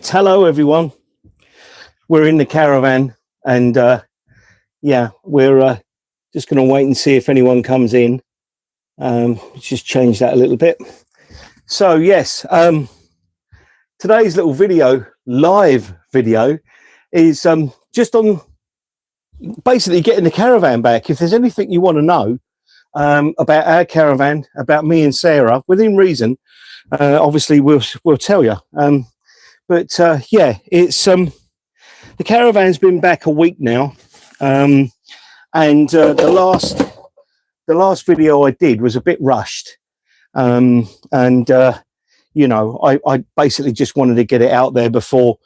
Right, hello everyone. We're in the caravan, and yeah, we're just going to wait and see if anyone comes in. Just change that a little bit. So yes, today's little video, live video, is just on basically getting the caravan back. If there's anything you want to know about our caravan, about me and Sarah, within reason, obviously we'll tell you. But yeah, it's the caravan's been back a week now, and the last video I did was a bit rushed, and you know, I basically just wanted to get it out there before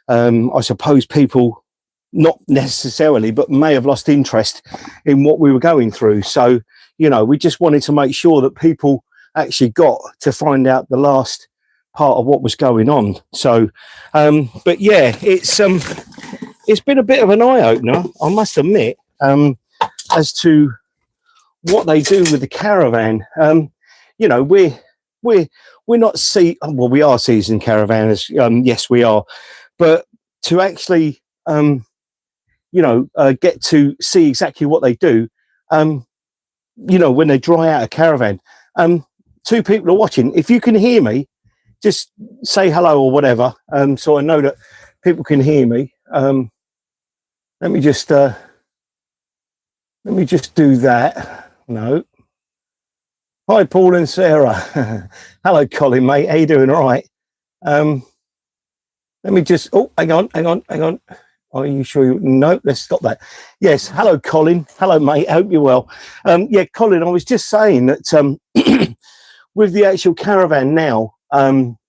I suppose people, not necessarily, but may have lost interest in what we were going through. So you know, we just wanted to make sure that people actually got to find out the last part of what was going on. So but yeah, it's been a bit of an eye-opener, I must admit, as to what they do with the caravan. You know, we're not well, we are seasoned caravanners, yes we are, but to actually you know, get to see exactly what they do, you know, when they dry out a caravan. Two people are watching. If you can hear me, just say hello or whatever, so I know that people can hear me. Let me just do that. No. Hi, Paul and Sarah. Hello, Colin, mate. How you doing? All right. Let me just. Oh, hang on. Are you sure? No, let's stop that. Yes. Hello, Colin. Hello, mate. I hope you're well. Yeah, Colin, I was just saying that with the actual caravan now,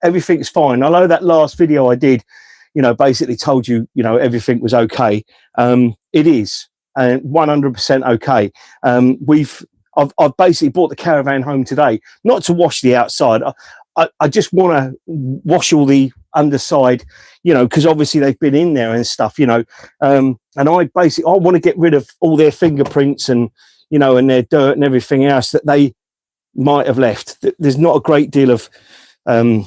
everything's fine. I know that last video I did, you know, basically told you, you know, everything was okay. It is 100% okay. I've basically brought the caravan home today, not to wash the outside. I just want to wash all the underside, you know, because obviously they've been in there and stuff, you know. And I want to get rid of all their fingerprints and, you know, and their dirt and everything else that they might have left. There's not a great deal of you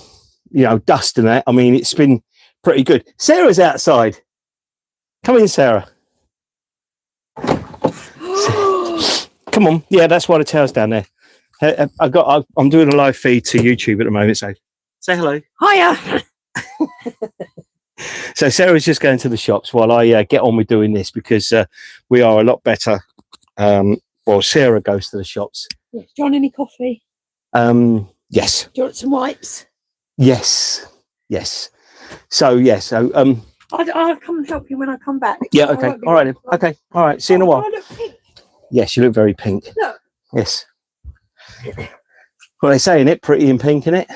know, dust in that. I mean, it's been pretty good. Sarah's outside. Come in, Sarah. Come on. Yeah, that's why the tail's down there. I'm doing a live feed to YouTube at the moment, so say hello. Hiya. So Sarah's just going to the shops while I get on with doing this, because we are a lot better. Well, Sarah goes to the shops. Do you want any coffee? Yes. Do you want some wipes? Yes. So yeah, so I'll come and help you when I come back. yeah, okay, all right then. Okay, all right, see you in a while. I look pink. Yes, you look very pink. Look. Yes. Well, they say in it, pretty in pink, in it.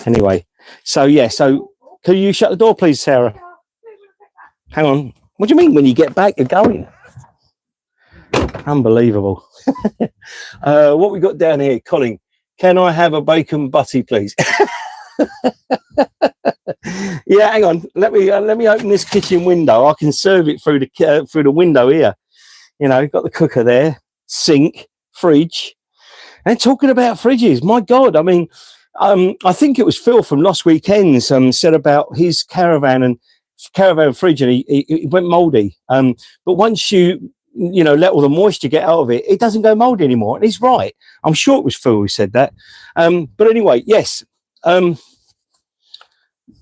Anyway, so yeah, so can you shut the door, please, Sarah? Hang on. What do you mean when you get back, you're going? Unbelievable. What we got down here, Colin? Can I have a bacon butty, please? Yeah, hang on. Let me open this kitchen window. I can serve it through the window here. You know, got the cooker there, sink, fridge. And talking about fridges, my God, I mean, I think it was Phil from Lost Weekends said about his caravan fridge, and he went mouldy. But once you know, let all the moisture get out of it, it doesn't go mouldy anymore. And he's right. I'm sure it was Phil who said that. But anyway, yes,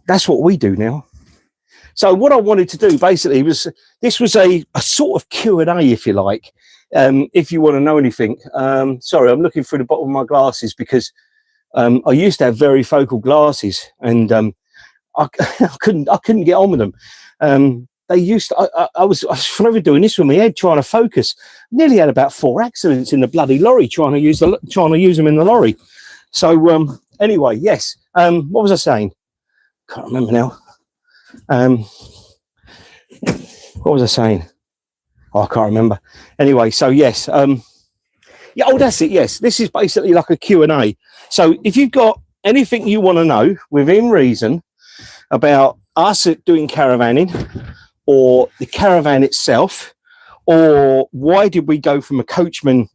that's what we do now. So what I wanted to do basically was, this was a sort of Q&A, if you like, if you want to know anything. Sorry, I'm looking through the bottom of my glasses because I used to have very focal glasses, and I couldn't get on with them. They used to, I was forever doing this with my head, trying to focus. Nearly had about 4 accidents in the bloody lorry trying to use them in the lorry. So anyway, yes. What was I saying? Can't remember now. What was I saying? Oh, I can't remember. Anyway, so yes. Yeah, oh, that's it. Yes, this is basically like a Q&A. So if you've got anything you want to know within reason about us doing caravanning, or the caravan itself, or why did we go from a coachman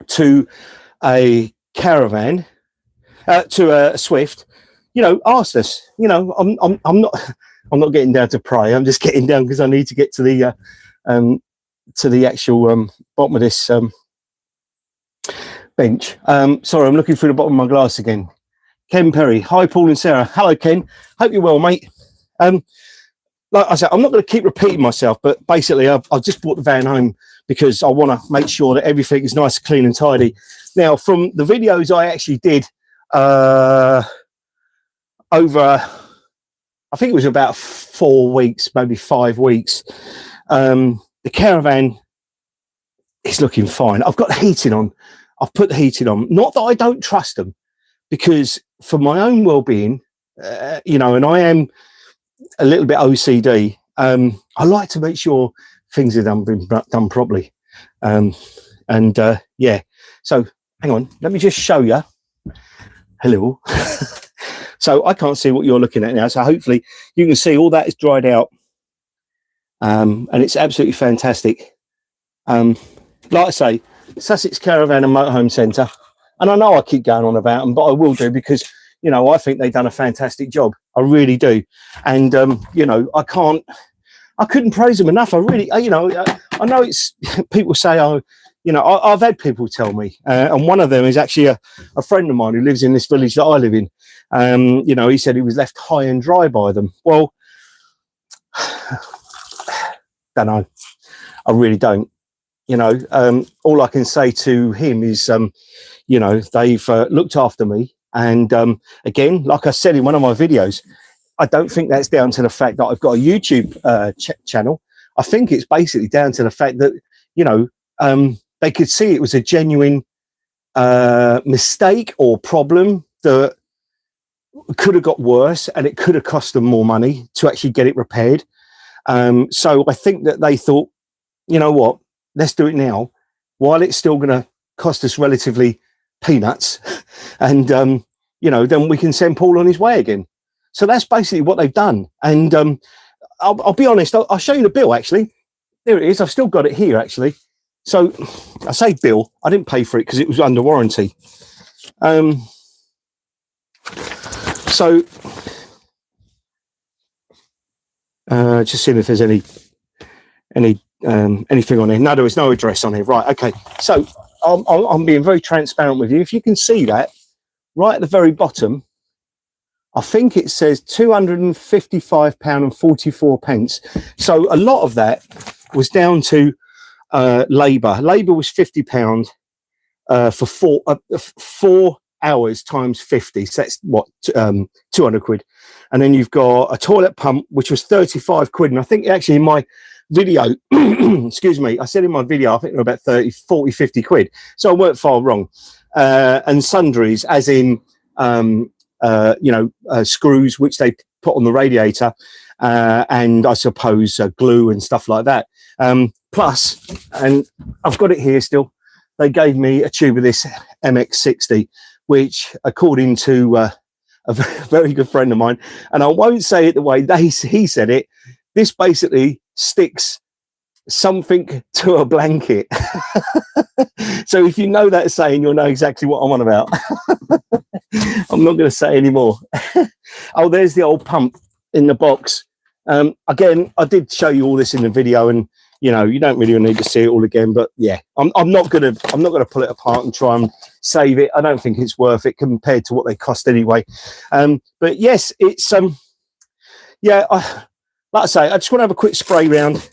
to a caravan, to a Swift, asked us. I'm not getting down to pray. I'm just getting down because I need to get to the actual bottom of this bench. Sorry, I'm looking through the bottom of my glass again. Ken Perry, hi Paul and Sarah. Hello Ken, hope you're well, mate. Like I said, I'm not going to keep repeating myself, but basically I've just brought the van home because I want to make sure that everything is nice, clean and tidy. Now, from the videos I actually did over, I think it was about 4 weeks, maybe 5 weeks, the caravan is looking fine. I've got the heating on. I've put the heating on. Not that I don't trust them, because for my own well-being, and I am a little bit OCD, I like to make sure things are been done properly. Yeah, so hang on, let me just show you. Hello. So I can't see what you're looking at now, so hopefully you can see all that is dried out, and it's absolutely fantastic. Like I say, Sussex Caravan and Motorhome Centre, and I know I keep going on about them, but I will do because I think they've done a fantastic job. I really do. And, I couldn't praise them enough. I really, I know it's, people say, I've had people tell me, and one of them is actually a friend of mine who lives in this village that I live in. He said he was left high and dry by them. Well, don't know. I really don't. All I can say to him is, they've looked after me. And again, like I said in one of my videos, I don't think that's down to the fact that I've got a YouTube channel. I think it's basically down to the fact that, they could see it was a genuine mistake or problem that could have got worse, and it could have cost them more money to actually get it repaired. So I think that they thought, you know what, let's do it now while it's still going to cost us relatively peanuts, and then we can send Paul on his way again. So that's basically what they've done. And I'll be honest, I'll show you the bill. Actually, there it is. I've still got it here, actually. So I say bill, I didn't pay for it because it was under warranty. So just seeing if there's anything on here. No, there was no address on here. Right, okay. So I'm being very transparent with you. If you can see that right at the very bottom, I think it says £255.44. So a lot of that was down to labour. Labour was £50 for 4 hours times 50. So that's what, 200 quid. And then you've got a toilet pump, which was 35 quid. And I think actually in my video, excuse me, I said in my video, I think they're about 30, 40, 50 quid. So I weren't far wrong. And sundries, as in, screws, which they put on the radiator, and I suppose glue and stuff like that. Plus, and I've got it here still, they gave me a tube of this MX60, which according to a very good friend of mine, and I won't say it the way he said it, this basically sticks something to a blanket. So if you know that saying, you'll know exactly what I'm on about. I'm not going to say any more. Oh, there's the old pump in the box. Again, I did show you all this in the video, and you don't really need to see it all again. But yeah, I'm not gonna pull it apart and try and save it. I don't think it's worth it compared to what they cost anyway. But yes, it's yeah. Like I say, I just want to have a quick spray round,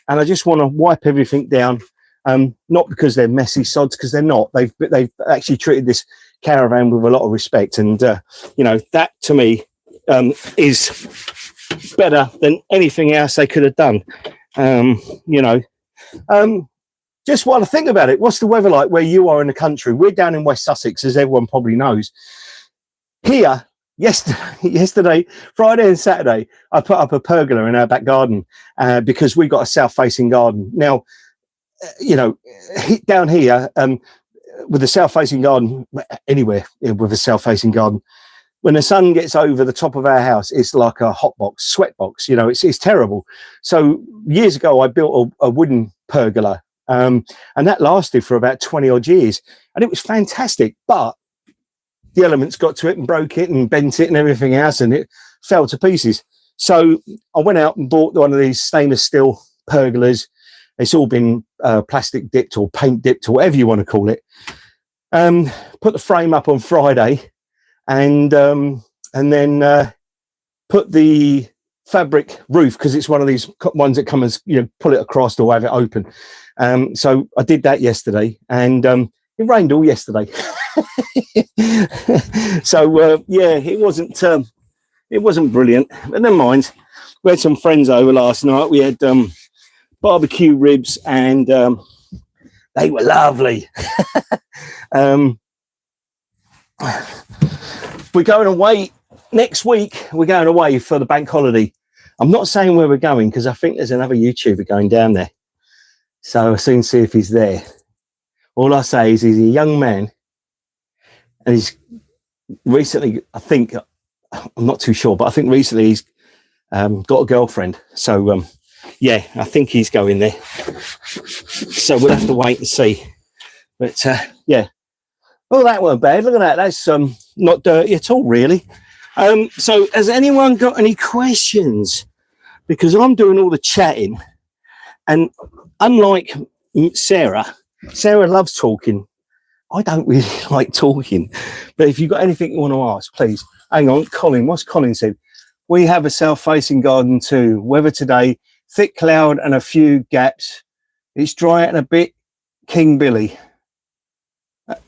and I just want to wipe everything down. Not because they're messy sods, because they're not. They've actually treated this caravan with a lot of respect, and that to me is better than anything else they could have done. Just while I think about it, what's the weather like where you are in the country? We're down in West Sussex, as everyone probably knows. Here, yesterday, Friday and Saturday, I put up a pergola in our back garden because we got a south-facing garden. Now, down here, with a south-facing garden, anywhere with a south-facing garden, when the sun gets over the top of our house, it's like a hot box, sweat box. It's terrible. So years ago, I built a wooden pergola, and that lasted for about 20 odd years, and it was fantastic. But the elements got to it and broke it and bent it and everything else, and it fell to pieces. So I went out and bought one of these stainless steel pergolas. It's all been plastic dipped or paint dipped or whatever you want to call it. Put the frame up on Friday, and then put the fabric roof, because it's one of these ones that come as, you know, pull it across or have it open. So I did that yesterday, and it rained all yesterday. So yeah, it wasn't brilliant, but never mind. We had some friends over last night. We had barbecue ribs, and they were lovely. We're going away next week. We're going away for the bank holiday. I'm not saying where we're going, because I think there's another YouTuber going down there, so I'll soon see if he's there. All I say is he's a young man, and he's recently, I think, I'm not too sure, but I think recently he's got a girlfriend. So yeah, I think he's going there. So we'll have to wait and see. But yeah, well, that weren't bad. Look at that. That's not dirty at all, really. So has anyone got any questions? Because I'm doing all the chatting, and unlike Sarah loves talking. I don't really like talking, but if you've got anything you want to ask, please. Hang on, Colin. What's Colin said? We have a south-facing garden too. Weather today, thick cloud and a few gaps. It's dry and a bit King Billy.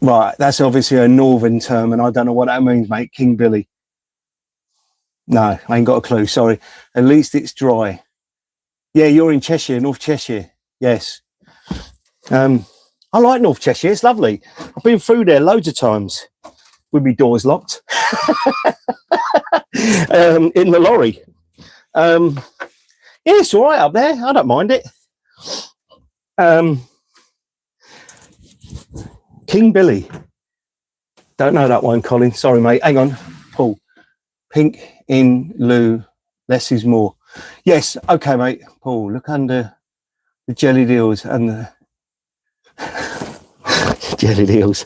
Right, that's obviously a northern term, and I don't know what that means, mate. King Billy. No, I ain't got a clue. Sorry. At least it's dry. Yeah, you're in Cheshire, North Cheshire. Yes. I like North Cheshire. It's lovely. I've been through there loads of times with my doors locked. In the lorry. Yeah, it's all right up there. I don't mind it. King Billy. Don't know that one, Colin. Sorry, mate. Hang on. Paul. Pink in lieu. Less is more. Yes. Okay, mate. Paul, look under the jelly deals and the jelly deals.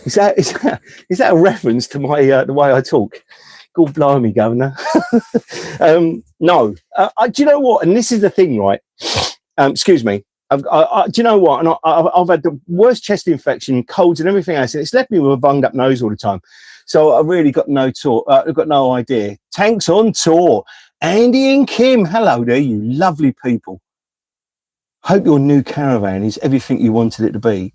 Is that a reference to my the way I talk? God blimey, Governor. No. Do you know what? And this is the thing, right? Excuse me. Do you know what? And I've had the worst chest infection, colds, and everything else, and it's left me with a bunged up nose all the time. So I really got no tour. I've got no idea. Tanks on tour. Andy and Kim, hello there, you lovely people. Hope your new caravan is everything you wanted it to be.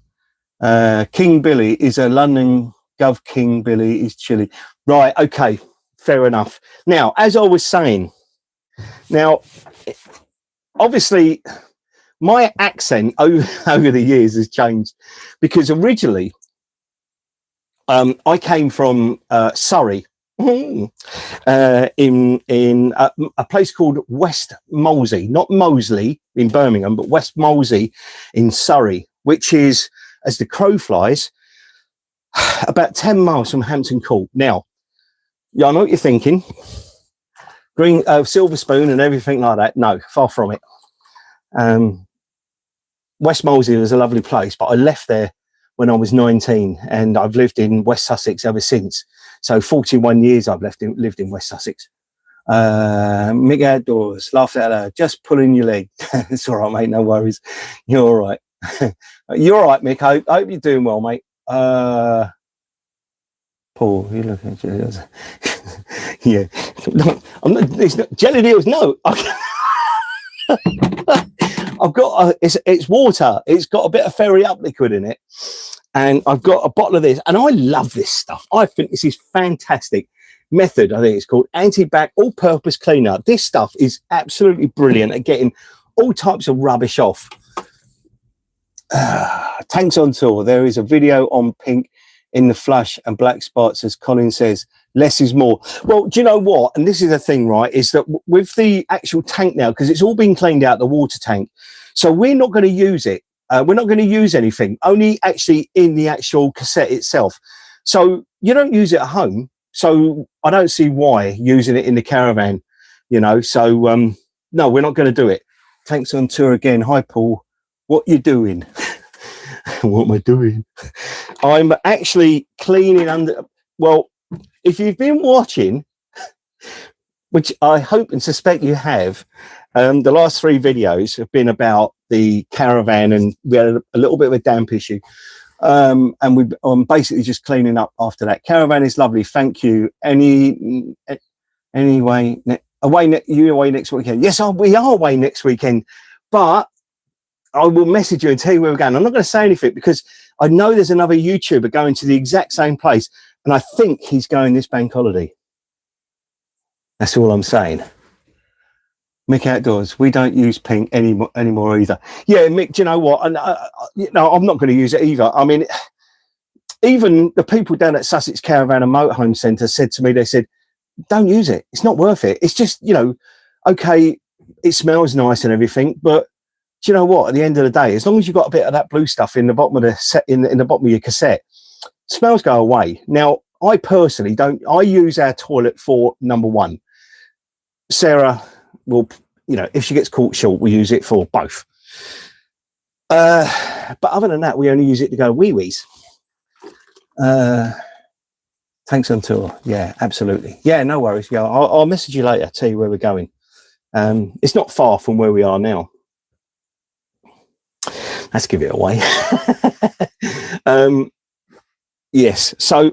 King Billy is a London Gov. King Billy is chilly. Right, okay, fair enough. Now, as I was saying, now, obviously, my accent over the years has changed, because originally I came from Surrey, in a place called West Molesey, not Moseley in Birmingham, but West Molesey in Surrey, which is, as the crow flies, about 10 miles from Hampton Court. Now, yeah, I know what you're thinking. Green, silver spoon and everything like that. No, far from it. West Molesey was a lovely place, but I left there when I was 19, and I've lived in West Sussex ever since. So 41 years I've lived in West Sussex. Mick outdoors, laughed out loud, just pulling your leg. It's all right, mate, no worries. You're all right. You're all right, Mick. I hope you're doing well, mate. Paul, you look at jelly deals. Yeah. No, I'm not, it's not jelly deals, no. I've got it's water. It's got a bit of Ferry Up liquid in it, and I've got a bottle of this, and I love this stuff. I think this is fantastic. Method, I think it's called Anti-Bac All-Purpose Cleaner. This stuff is absolutely brilliant at getting all types of rubbish off. Tanks on tour. There is a video on pink in the flush and black spots, as Colin says. Less is more. Well, do you know what? And this is the thing, right? Is that with the actual tank now, because it's all been cleaned out, the water tank. So we're not going to use it. We're not going to use anything, only actually in the actual cassette itself. So you don't use it at home. So I don't see why using it in the caravan, you know. So no, we're not going to do it. Tanks on tour again. Hi, Paul. What you doing? What am I doing? I'm actually cleaning under. Well, if you've been watching, which I hope and suspect you have, the last 3 videos have been about the caravan, and we had a little bit of a damp issue. And I'm basically just cleaning up after that. Caravan is lovely. Thank you. Anyway, you away next weekend? Yes, we are away next weekend, but I will message you and tell you where we're going. I'm not going to say anything because I know there's another YouTuber going to the exact same place, and I think he's going this bank holiday. That's all I'm saying. Mick Outdoors, we don't use pink anymore either. Yeah, Mick, do you know what? And no, I'm not going to use it either. I mean, even the people down at Sussex Caravan and Motorhome Centre said to me, they said, don't use it. It's not worth it. It's just, you know, okay, it smells nice and everything, but do you know what? At the end of the day, as long as you've got a bit of that blue stuff in the bottom of the set, in the bottom of your cassette, smells go away. Now, I personally don't. I use our toilet for number 1. Sarah will, you know, if she gets caught short, we use it for both. But other than that, we only use it to go wee-wees. Thanks on tour. Yeah, absolutely. Yeah, no worries. Yeah, I'll message you later, tell you where we're going. It's not far from where we are now. Let's give it away. Yes, so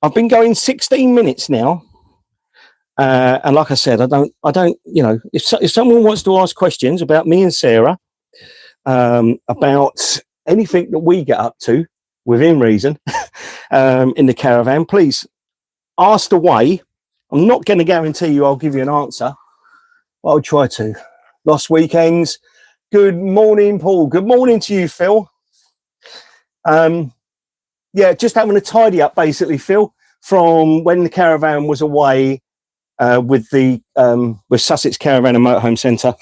I've been going 16 minutes now. And like I said, I don't, you know, if someone wants to ask questions about me and Sarah, about anything that we get up to within reason, in the caravan, please ask away. I'm not going to guarantee you I'll give you an answer, but I'll try to. Lost weekends. Good morning, Paul. Good morning to you, Phil. Yeah, just having a tidy up, basically, Phil, from when the caravan was away with Sussex Caravan and Motorhome Centre.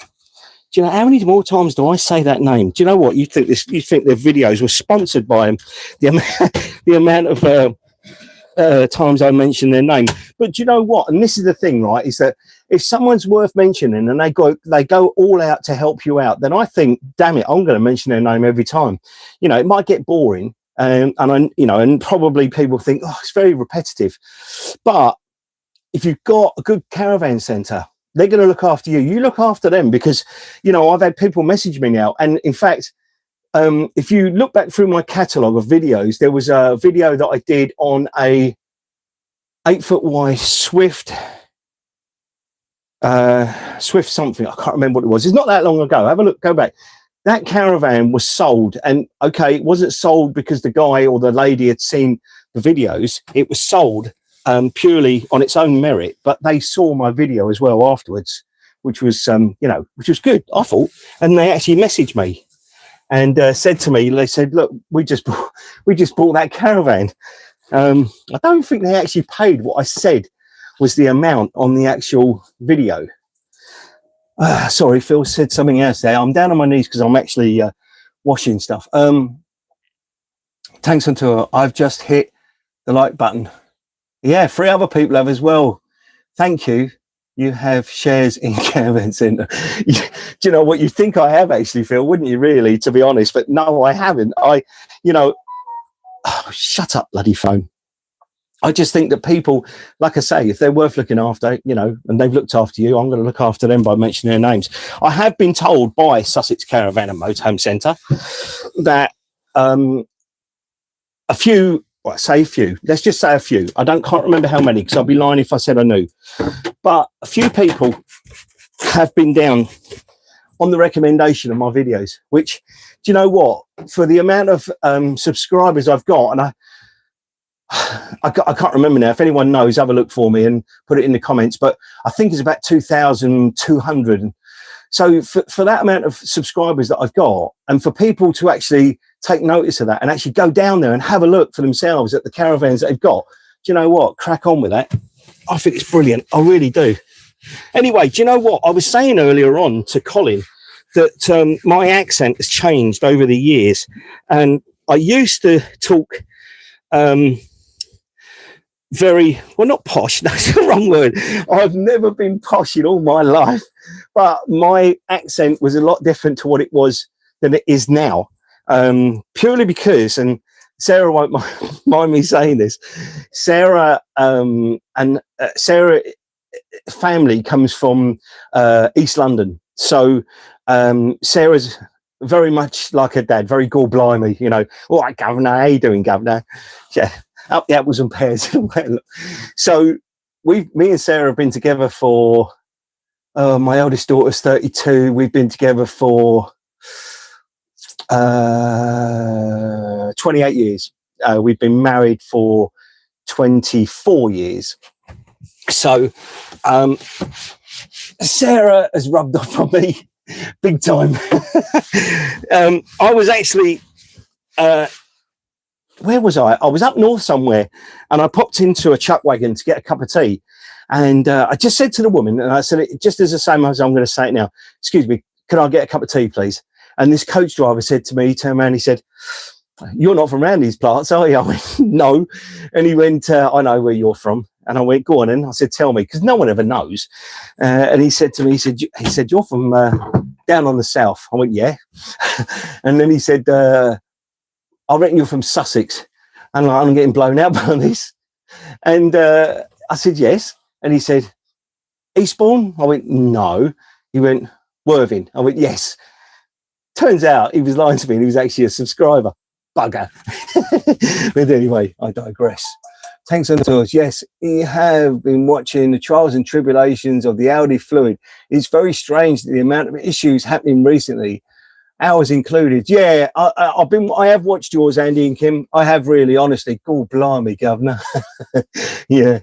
Do you know how many more times do I say that name? Do you know what? You think their videos were sponsored by them? The amount of times I mention their name. But do you know what? And this is the thing, right? Is that if someone's worth mentioning and they go all out to help you out, then I think, damn it, I'm going to mention their name every time. You know, it might get boring, and probably people think, oh, it's very repetitive. But if you've got a good caravan centre, they're going to look after you. You look after them, because, you know, I've had people message me now. And in fact, if you look back through my catalogue of videos, there was a video that I did on a 8-foot wide Swift something. I can't remember what it was. It's not that long ago. Have a look, go back. That caravan was sold. And okay, it wasn't sold because the guy or the lady had seen the videos. It was sold purely on its own merit, but they saw my video as well afterwards, which was which was good, I thought. And they actually messaged me and said to me, they said, look, we just bought that caravan. I don't think they actually paid what I said was the amount on the actual video. Sorry, Phil said something else there. I'm down on my knees because I'm actually washing stuff. Tanks on tour, I've just hit the like button. Yeah, 3 other people have as well. Thank you. You have shares in Caravan Centre. Do you know what? You think I have actually, Phil, wouldn't you, really, to be honest? But no, I haven't. Shut up, bloody phone. I just think that people, like I say, if they're worth looking after, you know, and they've looked after you, I'm going to look after them by mentioning their names. I have been told by Sussex Caravan and Motorhome Centre that a few, well, say a few, let's just say a few. Can't remember how many, because I'd be lying if I said I knew. But a few people have been down on the recommendation of my videos, which, do you know what? For the amount of subscribers I've got, and I can't remember now. If anyone knows, have a look for me and put it in the comments. But I think it's about 2,200. So for that amount of subscribers that I've got, and for people to actually take notice of that and actually go down there and have a look for themselves at the caravans that they've got, do you know what? Crack on with that. I think it's brilliant. I really do. Anyway, do you know what? I was saying earlier on to Colin that my accent has changed over the years. And I used to talk very, well, not posh, that's the wrong word. I've never been posh in all my life, but my accent was a lot different to what it was than it is now, purely because, and Sarah won't mind me saying this. Sarah Sarah family comes from East London, so Sarah's very much like her dad, very blimey, you know. All right, governor, how you doing, governor? Yeah, up the apples and pears. So me and Sarah have been together for my eldest daughter's 32. We've been together for 28 years. We've been married for 24 years. So Sarah has rubbed off on me big time. I was actually where was I was up north somewhere, and I popped into a chuck wagon to get a cup of tea, and I just said to the woman, and I said it just as the same as I'm going to say it now, excuse me, can I get a cup of tea please? And this coach driver said to me, he turned around, he said, you're not from around these parts, are you? I went, no. And he went, I know where you're from. And I went, go on in. I said, tell me, because no one ever knows. And he said to me, he said, you're from down on the south. I went, yeah. And then he said, I reckon you're from Sussex. And I'm getting blown out by this. And I said, yes. And he said, Eastbourne? I went, no. He went, Worthing. I went, yes. Turns out he was lying to me, and he was actually a subscriber. Bugger. But anyway, I digress. Tanks and Tours. Yes, you have been watching the trials and tribulations of the Audi fluid. It's very strange the amount of issues happening recently, ours included. Yeah, I have watched yours, Andy and Kim. I have really, honestly. God blimey, governor. Yeah.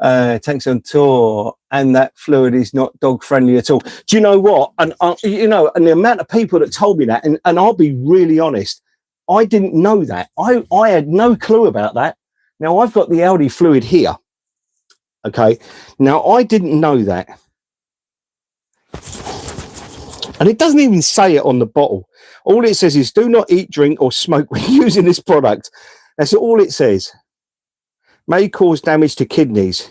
Tanks on tour, and that fluid is not dog friendly at all. Do you know what? And you know, and the amount of people that told me that, and I'll be really honest, I didn't know that. I had no clue about that. Now I've got the Audi fluid here. Okay. Now I didn't know that. And it doesn't even say it on the bottle. All it says is do not eat, drink or smoke when using this product. That's all it says. May cause damage to kidneys.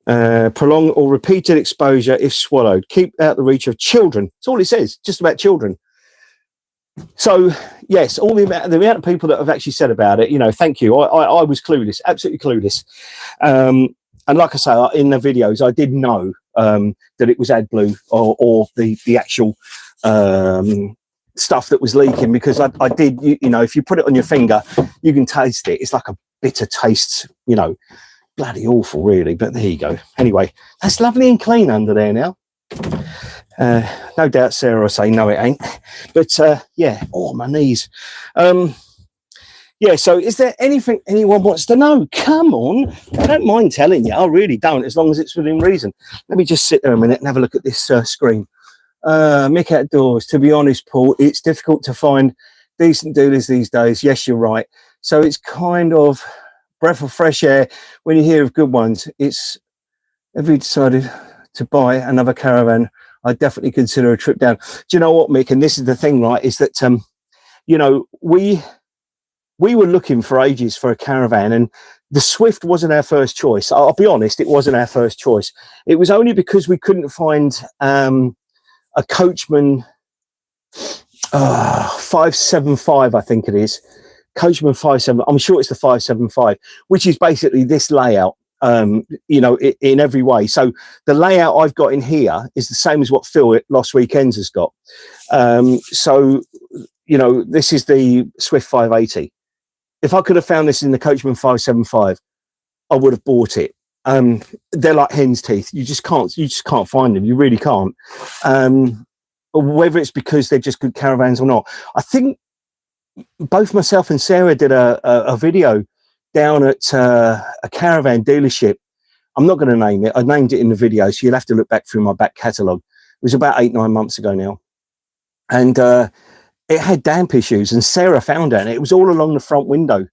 Prolonged or repeated exposure if swallowed. Keep out the reach of children. That's all it says, just about children. So, yes, all the amount of people that have actually said about it, you know, thank you. I was clueless, absolutely clueless. And like I say, in the videos, I did know that it was AdBlue or the actual stuff that was leaking, because I did, you know, if you put it on your finger, you can taste it. It's like a bitter taste, you know, bloody awful really, but there you go. Anyway, that's lovely and clean under there now. No doubt Sarah will say no it ain't, but yeah, oh my knees. Yeah, so is there anything anyone wants to know? Come on, I don't mind telling you, I really don't, as long as it's within reason. Let me just sit there a minute and have a look at this screen. Mick Outdoors, to be honest, Paul, it's difficult to find decent dealers these days. Yes, you're right. So it's kind of breath of fresh air when you hear of good ones. It's, have you decided to buy another caravan? I definitely consider a trip down. Do you know what, Mick? And this is the thing, right? Is that you know, we were looking for ages for a caravan, and the Swift wasn't our first choice. I'll be honest, it wasn't our first choice. It was only because we couldn't find a Coachman 575, I think it is. Coachman 57, I'm sure it's the 575, which is basically this layout, you know, in every way. So the layout I've got in here is the same as what Phil at Lost Weekends has got. So, you know, this is the Swift 580. If I could have found this in the Coachman 575, I would have bought it. They're like hen's teeth. You just can't find them. You really can't. Whether it's because they're just good caravans or not. I think both myself and Sarah did a video down at a caravan dealership. I'm not going to name it. I named it in the video, so you'll have to look back through my back catalogue. It was about 8-9 months ago now. And it had damp issues, and Sarah found it, and it was all along the front window.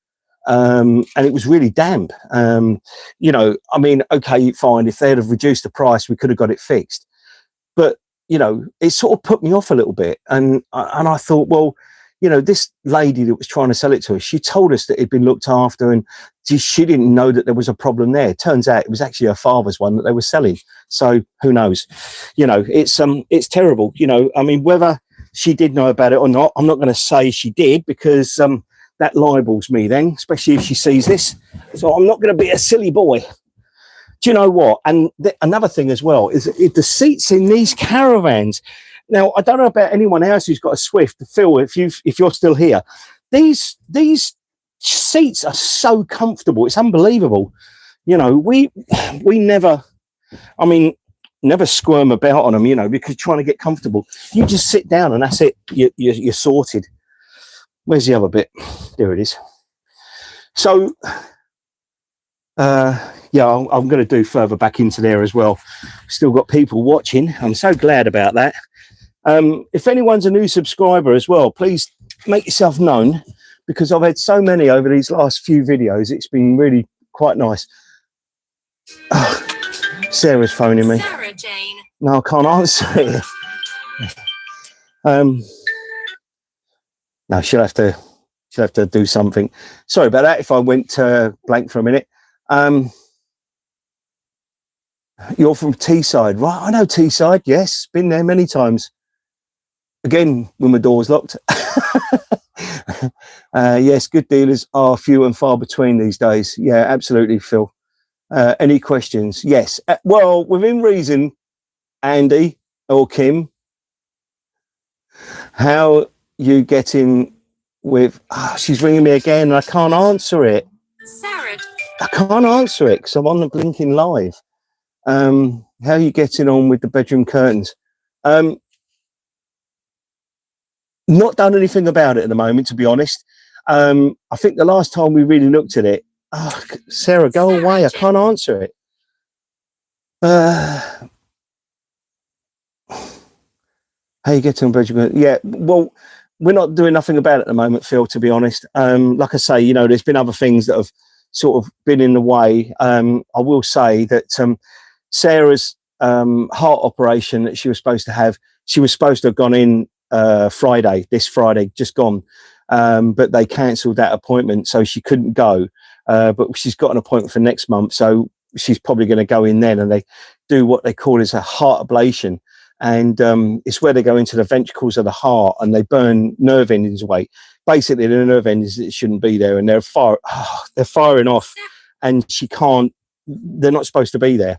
And it was really damp. You know, I mean, okay, fine. If they'd have reduced the price, we could have got it fixed. But, you know, it sort of put me off a little bit. And I thought, well, you know, this lady that was trying to sell it to us, she told us that it'd been looked after, and she didn't know that there was a problem there. Turns out it was actually her father's one that they were selling. So who knows? You know, it's terrible. You know, I mean, whether she did know about it or not. I'm not going to say she did, because that libels me then, especially if she sees this. So I'm not going to be a silly boy. Do you know what? And another thing as well is the seats in these caravans. Now, I don't know about anyone else who's got a Swift. Phil, if you're still here, these seats are so comfortable. It's unbelievable. You know, we never, I mean, never squirm about on them, you know, because trying to get comfortable. You just sit down and that's it. You're sorted. Where's the other bit? There it is. So, yeah, I'm going to do further back into there as well. Still got people watching. I'm so glad about that. If anyone's a new subscriber as well, please make yourself known, because I've had so many over these last few videos. It's been really quite nice. Oh, Sarah's phoning me. Sarah Jane. No, I can't answer it. No, she'll have to do something. Sorry about that if I went blank for a minute. You're from Teesside, right? I know Teesside. Yes, been there many times. Again, when my door's locked. Yes, good dealers are few and far between these days. Yeah, absolutely, Phil. Any questions? Yes. Well, within reason, Andy or Kim, how you getting with... Oh, she's ringing me again and I can't answer it. Sarah. I can't answer it because I'm on the blinking live. How are you getting on with the bedroom curtains? Not done anything about it at the moment, to be honest. I think the last time we really looked at it... Oh, Sarah, go away. I can't answer it. How you getting on bedroom? Yeah, well, we're not doing nothing about it at the moment, Phil, to be honest. Like I say, you know, there's been other things that have sort of been in the way. I will say that Sarah's heart operation that she was supposed to have gone in this Friday, just gone. But they cancelled that appointment, so she couldn't go. But she's got an appointment for next month, so she's probably going to go in then, and they do what they call is a heart ablation. And it's where they go into the ventricles of the heart and they burn nerve endings away. Basically, the nerve endings that shouldn't be there, and they're firing off, and she can't. They're not supposed to be there.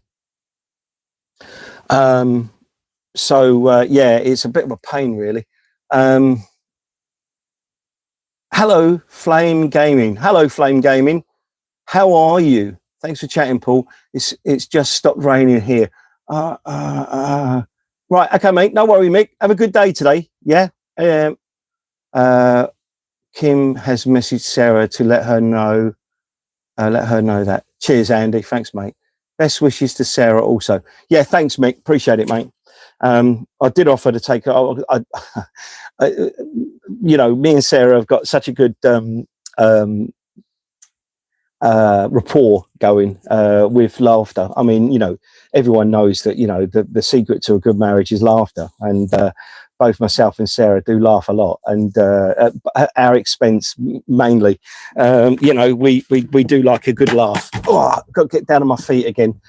So yeah, it's a bit of a pain, really. Hello, Flame Gaming. Hello, Flame Gaming. How are you? Thanks for chatting, Paul. It's just stopped raining here. Right, okay, mate. No worry, Mick. Have a good day today. Yeah. Kim has messaged Sarah to let her know that. Cheers, Andy. Thanks, mate. Best wishes to Sarah also. Yeah, thanks, Mick. Appreciate it, mate. I did offer to take her. You know, me and Sarah have got such a good rapport going with laughter. I mean, you know, everyone knows that, you know, the secret to a good marriage is laughter, and both myself and Sarah do laugh a lot, and at our expense mainly. You know, we do like a good laugh. Oh, I've got to get down on my feet again.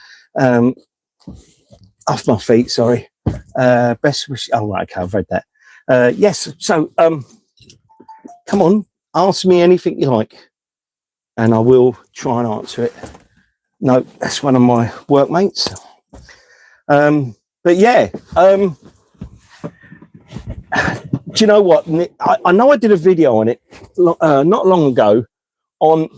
Off my feet, sorry. Best wish. Oh, right, okay, I've read that. Yes, so come on, ask me anything you like and I will try and answer it. No, that's one of my workmates. But yeah, do you know what? I know I did a video on it not long ago on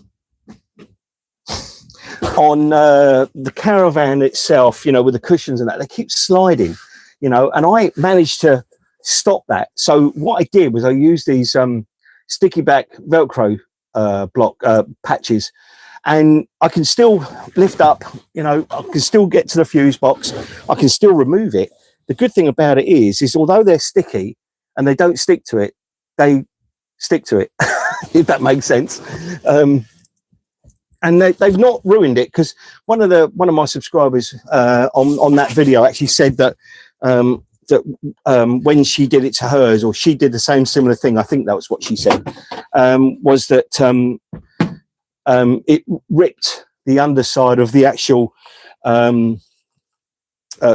the caravan itself, you know, with the cushions and that. They keep sliding, you know, and I managed to stop that. So what I did was I used these sticky back Velcro block patches, and I can still lift up, you know, I can still get to the fuse box, I can still remove it. The good thing about it is although they're sticky and they don't stick to it, they stick to it, if that makes sense. And they've not ruined it, because one of my subscribers on that video actually said that when she did it to hers, or she did the same similar thing, I think that was what she said, was that it ripped the underside of the actual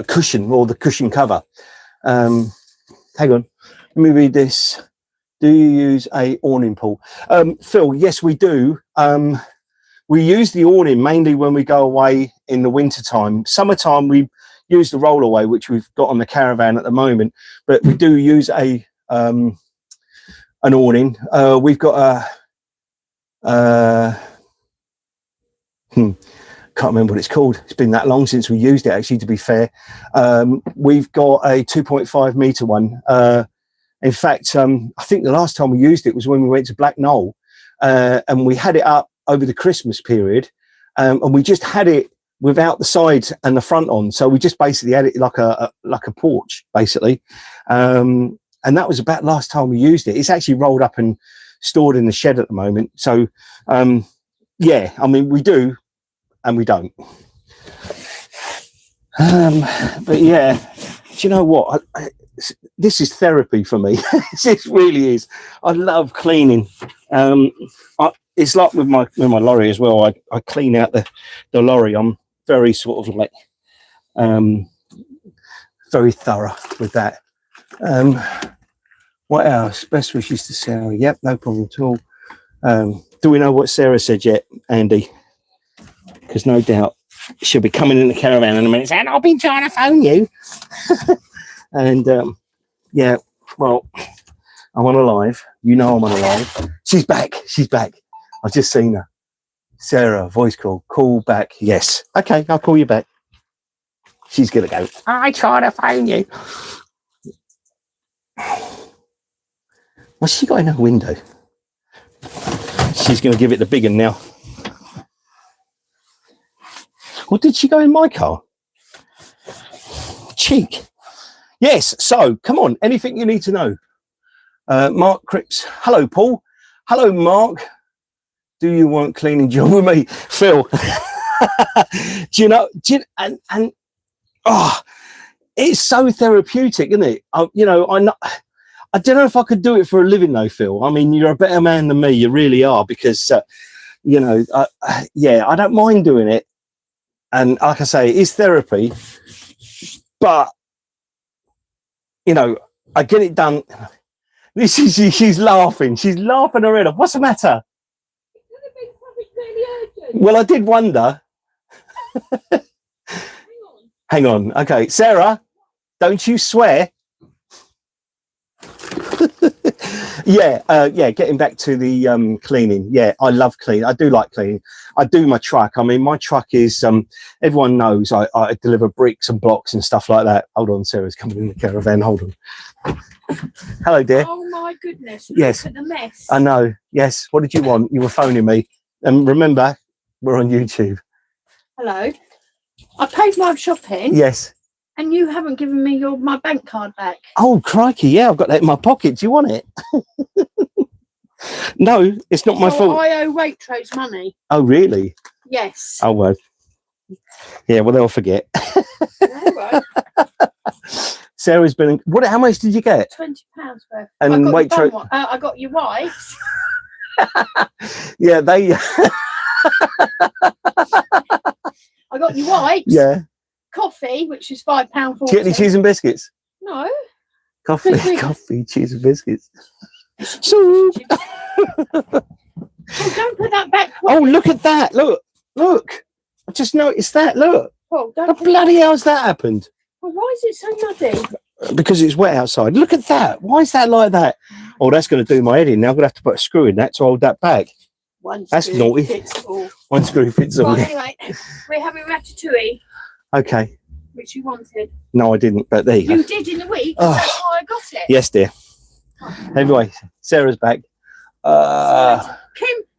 cushion, or the cushion cover. Hang on, Let me read this. Do you use a awning, Paul? Phil, yes, we do. We use the awning mainly when we go away in the winter time. Summertime, we use the rollaway, which we've got on the caravan at the moment. But we do use an awning. We've got can't remember what it's called. It's been that long since we used it, actually, to be fair. We've got a 2.5 metre one. In fact, I think the last time we used it was when we went to Black Knoll, and we had it up over the Christmas period, and we just had it without the sides and the front on. So we just basically had it like a porch, basically. And that was about last time we used it. It's actually rolled up and stored in the shed at the moment. So, yeah, I mean, we do and we don't. But yeah, do you know what? This is therapy for me. This really is. I love cleaning. It's like with my lorry as well. I clean out the lorry. I'm very sort of like very thorough with that. What else? Best wishes to Sarah. Yep, no problem at all. Do we know what Sarah said yet, Andy? Because no doubt she'll be coming in the caravan in a minute saying, I've been trying to phone you. And yeah, well, I'm on a live. You know I'm on a live. She's back. She's back. I've just seen her. Sarah, voice call. Call back. Yes. Okay, I'll call you back. She's going to go, I tried to phone you. What's she got in her window? She's going to give it the big one now. Or did she go in my car? Cheek. Yes, so come on, anything you need to know. Mark Cripps. Hello, Paul. Hello, Mark. Do you want cleaning job with me? Phil. Do you know, it's so therapeutic, isn't it? You know, I don't know if I could do it for a living though, Phil. I mean, you're a better man than me. You really are, because, you know, yeah, I don't mind doing it. And like I say, it's therapy, but, you know, I get it done. She's laughing. She's laughing her head off. What's the matter? Well, I did wonder. Hang on. Okay, Sarah, don't you swear. Yeah, getting back to the cleaning. Yeah, I love cleaning. I do like cleaning. I do my truck. I mean, my truck is everyone knows I deliver bricks and blocks and stuff like that. Hold on, Sarah's coming in the caravan. Hold on. Hello, dear. Oh my goodness. Yes. Look at the mess. I know. Yes. What did you want? You were phoning me. And remember, we're on YouTube. Hello. I paid my shopping. Yes. And you haven't given me my bank card back. Oh, crikey. Yeah, I've got that in my pocket. Do you want it? No, it's not my fault. I owe Waitrose money. Oh, really? Yes. Oh, well. Yeah, well, they'll forget. No, right. Sarah's been... How much did you get? £20 worth. And Waitrose... I got your wipes. Yeah, they... I got your wipes. Yeah. Coffee, which is £5.40. Do you get any cheese and biscuits? No. Coffee, cheese and biscuits. So... Oh, don't put that back. Oh, look at that. Look. I just noticed that. Look. Oh, How bloody hell's that happened? Well, why is it so muddy? Because it's wet outside. Look at that. Why is that like that? Oh, that's going to do my head in. Now I'm going to have to put a screw in that to hold that back. That's naughty. Fits all. One screw fits all. Right, anyway, we're having ratatouille. Okay. Which you wanted. No, I didn't, but there you go. You did in the week. Oh. That's how I got it. Yes, dear. Anyway, Sarah's back.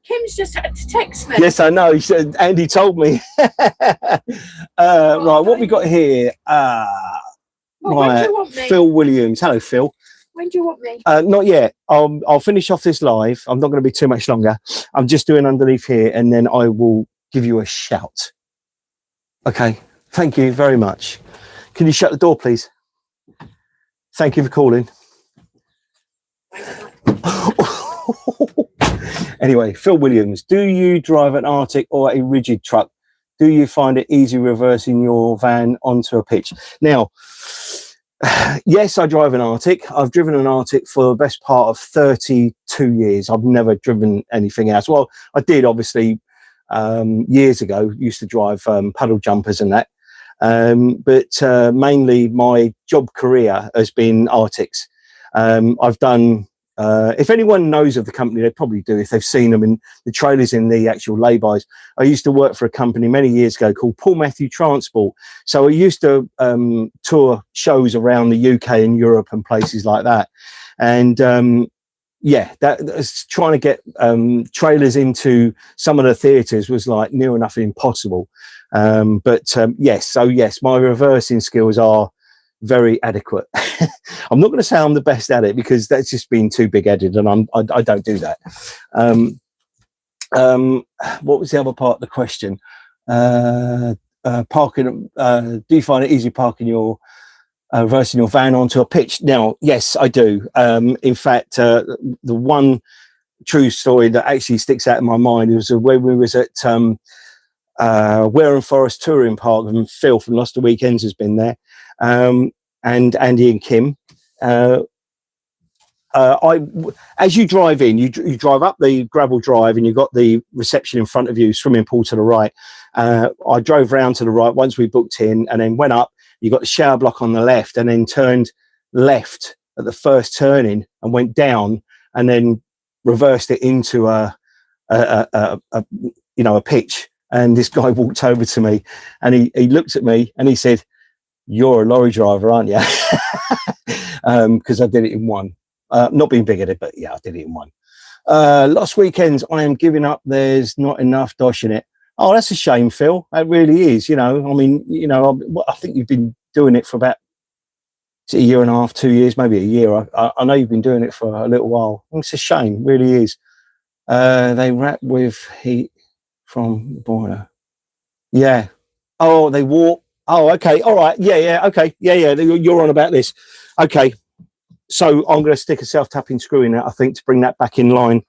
Kim's just had to text me. Yes, I know. He said, Andy told me. Right, what we got here? When do you want me? Phil Williams. Hello, Phil. When do you want me? Not yet. I'll finish off this live. I'm not going to be too much longer. I'm just doing underneath here, and then I will give you a shout. Okay. Thank you very much. Can you shut the door, please? Thank you for calling. Anyway, Phil Williams, do you drive an Arctic or a rigid truck? Do you find it easy reversing your van onto a pitch? Now, Yes, I drive an Arctic. I've driven an Arctic for the best part of 32 years. I've never driven anything else. Well, I did, obviously, years ago. Used to drive puddle jumpers and that. But mainly my job career has been Arctics. I've done, if anyone knows of the company, they probably do if they've seen them in the trailers in the actual lay-bys. I used to work for a company many years ago called Paul Matthew Transport. So I used to tour shows around the UK and Europe and places like that. And yeah, that's trying to get trailers into some of the theatres was like near enough impossible. Yes, my reversing skills are very adequate. I'm not going to say I'm the best at it because that's just been too big-headed, and I don't do that. What was the other part of the question? Parking. Do you find it easy parking your reversing your van onto a pitch? Now, yes, I do. In fact, the one true story that actually sticks out in my mind was when we was at Wareham Forest Touring Park, and Phil from Lost to Weekends has been there, and Andy and Kim. As you drive in, you drive up the gravel drive, and you've got the reception in front of you, swimming pool to the right. I drove round to the right once we booked in, and then went up. You got the shower block on the left, and then turned left at the first turning and went down, and then reversed it into a pitch. And this guy walked over to me, and he looked at me and he said, "You're a lorry driver, aren't you?" Because I did it in one. Not being big at it, but yeah, I did it in one. Lost Weekends, I am giving up. There's not enough dosh in it. Oh, that's a shame, Phil. That really is. I mean, I think you've been doing it for about a year and a half, 2 years, maybe a year. I know you've been doing it for a little while. It's a shame, really is. They wrap with heat from the boiler. Yeah. Oh, they warp. Oh, okay. All right. Yeah. Okay. Yeah. You're on about this. Okay. So I'm going to stick a self-tapping screw in it, I think, to bring that back in line.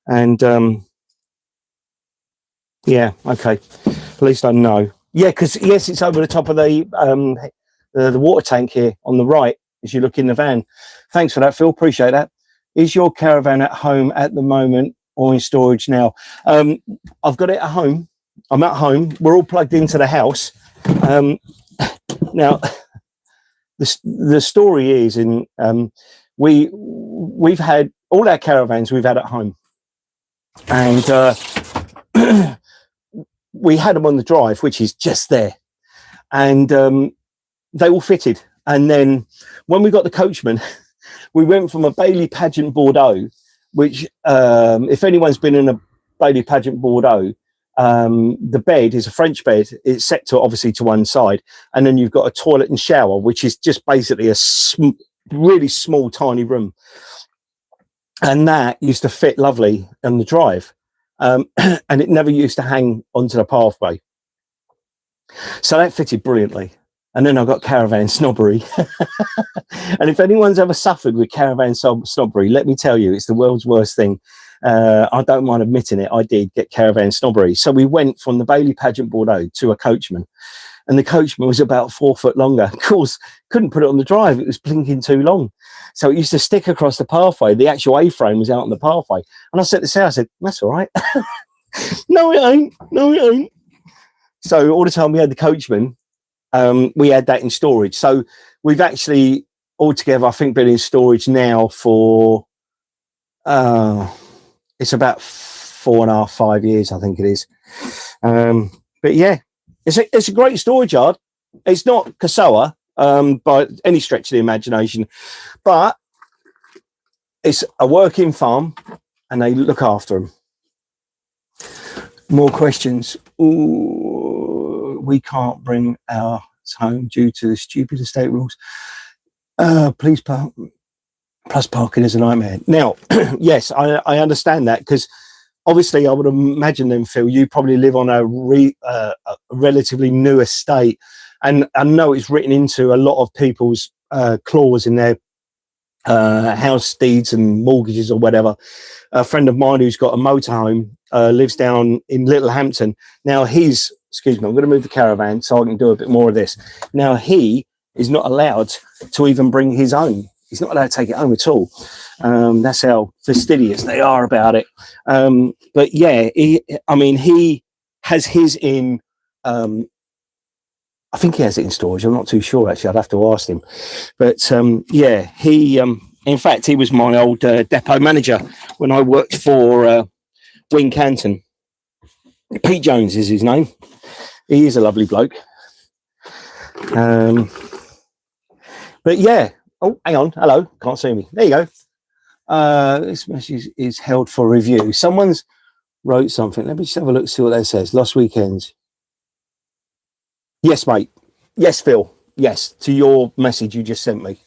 And yeah, okay. At least I know. Yeah, because yes, it's over the top of the water tank here on the right as you look in the van. Thanks for that, Phil. Appreciate that. Is your caravan at home at the moment or in storage now? I've got it at home. I'm at home. We're all plugged into the house. Now, the story is we've had all our caravans we've had at home, and we had them on the drive, which is just there, and they all fitted. And then when we got the coachman, we went from a Bailey Pageant Bordeaux, which if anyone's been in a Bailey Pageant Bordeaux, the bed is a French bed. It's set to obviously to one side, and then you've got a toilet and shower, which is just basically a really small, tiny room. And that used to fit lovely on the drive, and it never used to hang onto the pathway. So that fitted brilliantly. And then I got caravan snobbery. And if anyone's ever suffered with caravan snobbery, let me tell you, it's the world's worst thing. I don't mind admitting it. I did get caravan snobbery. So we went from the Bailey Pageant Bordeaux to a coachman, and the coachman was about 4 foot longer. Of course, couldn't put it on the drive. It was blinking too long. So it used to stick across the pathway. The actual A-frame was out on the pathway. And I said to Sarah, I said, "That's all right." No, it ain't. No, it ain't. So all the time we had the coachman, we had that in storage. So we've actually altogether, I think, been in storage now for it's about 4.5, 5 years, I think it is. But yeah, it's a great storage yard. It's not Kasoa by any stretch of the imagination, but it's a working farm, and they look after them. More questions. Ooh, we can't bring our home due to the stupid estate rules. Please park. Plus parking is a nightmare. Now, yes, I understand that, because obviously I would imagine then, Phil, you probably live on a relatively new estate, and I know it's written into a lot of people's clause in their house deeds and mortgages or whatever. A friend of mine who's got a motorhome lives down in Littlehampton. Now excuse me, I'm going to move the caravan so I can do a bit more of this. Now he is not allowed to even bring his own. He's not allowed to take it home at all. That's how fastidious they are about it. But yeah, he has his in. I think he has it in storage. I'm not too sure, actually. I'd have to ask him. But yeah, in fact, he was my old depot manager when I worked for Wing Canton. Pete Jones is his name. He is a lovely bloke. But yeah. Oh, hang on. Hello. Can't see me. There you go. This message is held for review. Someone's wrote something. Let me just have a look, see what that says. Lost weekends. Yes, mate. Yes, Phil. Yes, to your message you just sent me.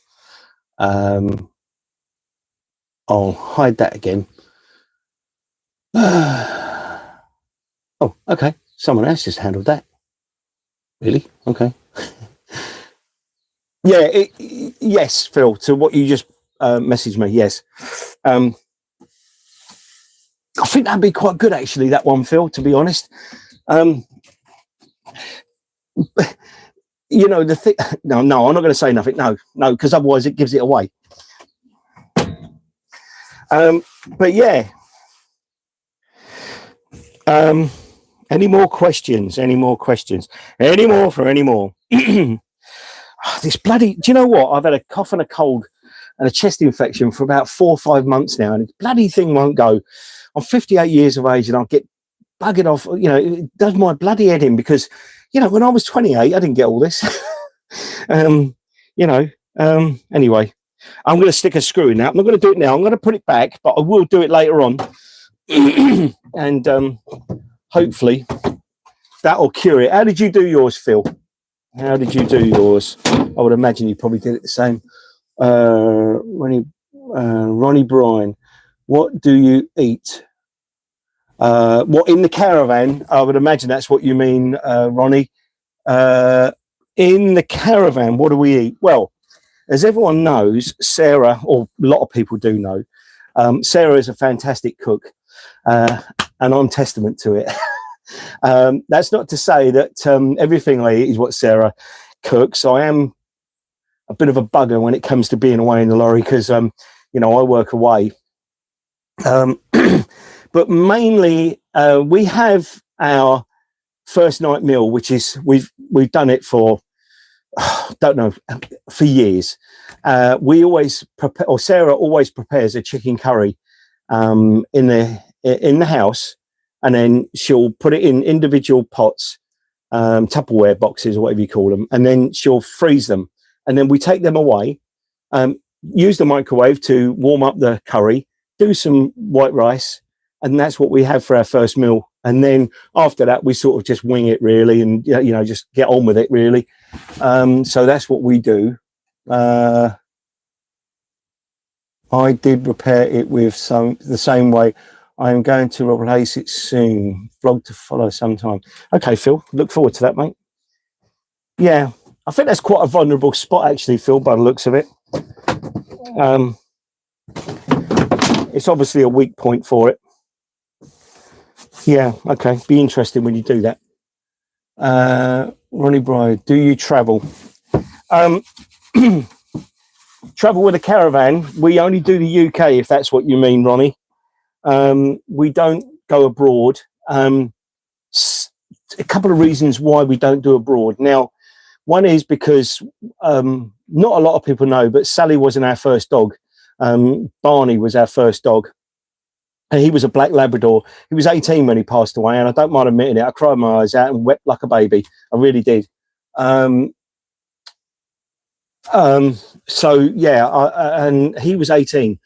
I'll hide that again. Oh, okay. Someone else just handled that. Really? Okay. Yeah. Yes, Phil. To what you just messaged me. Yes. I think that'd be quite good, actually. That one, Phil. To be honest. You know, the thing. No, I'm not going to say nothing. No, because otherwise it gives it away. But yeah. Any more questions? Any more? This bloody. Do you know what? I've had a cough and a cold and a chest infection for about 4 or 5 months now, and the bloody thing won't go. I'm 58 years of age, and I'll get buggered off. You know, it does my bloody head in because. You know, when I was 28, I didn't get all this. Anyway, I'm going to stick a screw in that. I'm not going to do it now. I'm going to put it back, but I will do it later on. And hopefully that will cure it. How did you do yours, Phil? How did you do yours? I would imagine you probably did it the same. Ronnie Bryan, what do you eat? What in the caravan? I would imagine that's what you mean, Ronnie. In the caravan, what do we eat? Well, as everyone knows, Sarah, or a lot of people do know, Sarah is a fantastic cook, and I'm testament to it. That's not to say that everything I eat is what Sarah cooks. I am a bit of a bugger when it comes to being away in the lorry because, you know, I work away. But mainly, we have our first night meal, which is we've done it for don't know for years. We always prepare, or Sarah always prepares a chicken curry in the house, and then she'll put it in individual pots, Tupperware boxes or whatever you call them, and then she'll freeze them, and then we take them away, use the microwave to warm up the curry, do some white rice. And that's what we have for our first meal. And then after that, we sort of just wing it really, and you know, just get on with it really. So that's what we do. I did prepare it with the same way. I am going to replace it soon. Vlog to follow sometime. Okay, Phil. Look forward to that, mate. Yeah, I think that's quite a vulnerable spot, actually, Phil, by the looks of it. It's obviously a weak point for it. Yeah, okay. Be interesting when you do that. Ronnie Bryan, do you travel? Travel with a caravan. We only do the UK, if that's what you mean, Ronnie. We don't go abroad. A couple of reasons why we don't do abroad. Now, one is because not a lot of people know, but Sally wasn't our first dog. Barney was our first dog. And he was a black Labrador. He was 18 when he passed away, and I don't mind admitting it. I cried my eyes out and wept like a baby. I really did. So yeah, and he was 18.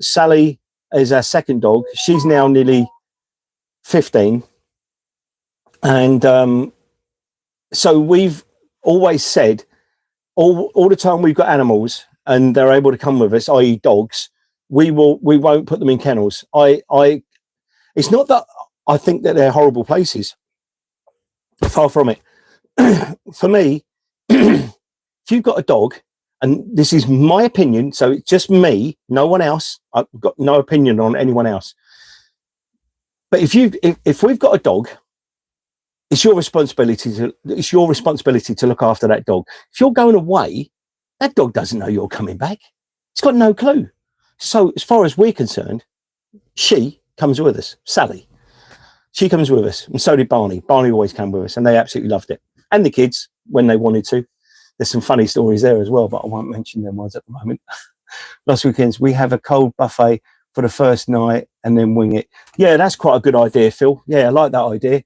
Sally is our second dog. She's now nearly 15. And so we've always said, all the time we've got animals and they're able to come with us, i.e. dogs, we won't put them in kennels. It's not that I think that they're horrible places. Far from it. For me, if you've got a dog, and this is my opinion, so it's just me, no one else. I've got no opinion on anyone else. But if we've got a dog, it's your responsibility to look after that dog. If you're going away, that dog doesn't know you're coming back. It's got no clue. So as far as we're concerned, she comes with us, Sally. She comes with us, and so did Barney. Barney always came with us, and they absolutely loved it. And the kids, when they wanted to. There's some funny stories there as well, but I won't mention them ones at the moment. Last weekends, we have a cold buffet for the first night and then wing it. Yeah, that's quite a good idea, Phil. Yeah, I like that idea.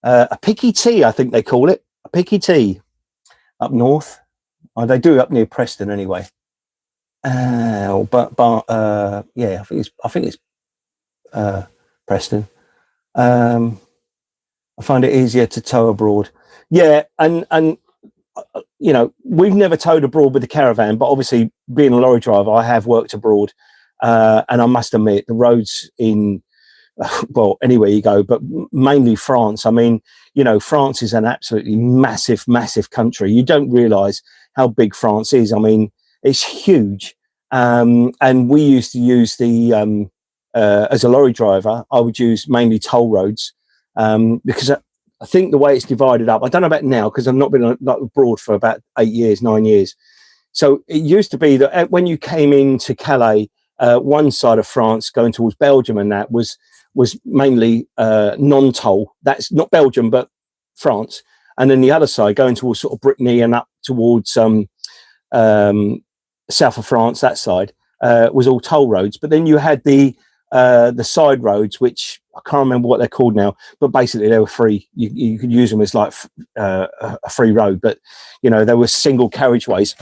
A picky tea, I think they call it. A picky tea up north. Oh, they do up near Preston anyway. Yeah, I think it's Preston. I find it easier to tow abroad. Yeah, and you know, we've never towed abroad with the caravan, but obviously being a lorry driver, I have worked abroad, and I must admit the roads in well, anywhere you go, but mainly France. I mean, you know, France is an absolutely massive, massive country. You don't realise how big France is. I mean, it's huge. And we used to use the as a lorry driver, I would use mainly toll roads because I think the way it's divided up, I don't know about now because I've not been abroad for about 8 years, 9 years. So it used to be that when you came into Calais, one side of France going towards Belgium and that was mainly non-toll. That's not Belgium, but France. And then the other side going towards sort of Brittany and up towards south of France, that side was all toll roads. But then you had the side roads, which I can't remember what they're called now, but basically they were free. You could use them as like a free road, but you know, there were single carriageways.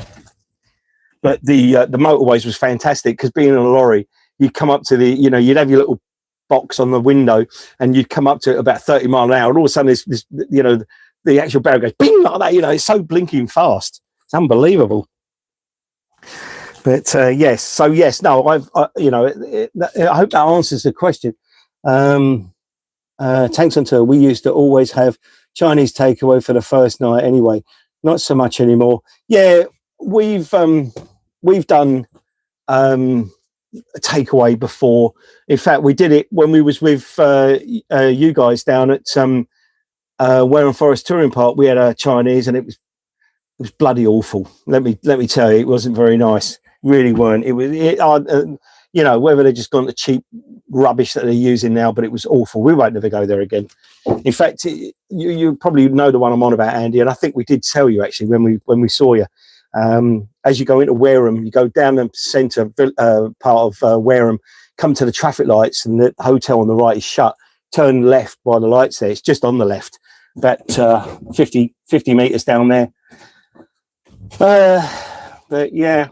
But the motorways was fantastic because being in a lorry, you'd come up to you'd have your little box on the window and you'd come up to it about 30 miles an hour, and all of a sudden this the actual barrier goes bing like that. You know, it's so blinking fast. It's unbelievable. But yes, I hope that answers the question. Tanks on tour, we used to always have Chinese takeaway for the first night anyway, not so much anymore. Yeah, we've done a takeaway before. In fact, we did it when we was with you guys down at Wareham Forest Touring Park. We had a Chinese and it was bloody awful. Let me tell you, it wasn't very nice. Really weren't. It was whether they're just gone to cheap rubbish that they're using now, but it was awful. We won't never go there again. In fact, you probably know the one I'm on about, Andy, and I think we did tell you actually when we saw you. As you go into Wareham, you go down the centre part of Wareham, come to the traffic lights, and the hotel on the right is shut. Turn left by the lights there. It's just on the left, about 50 metres down there. But yeah,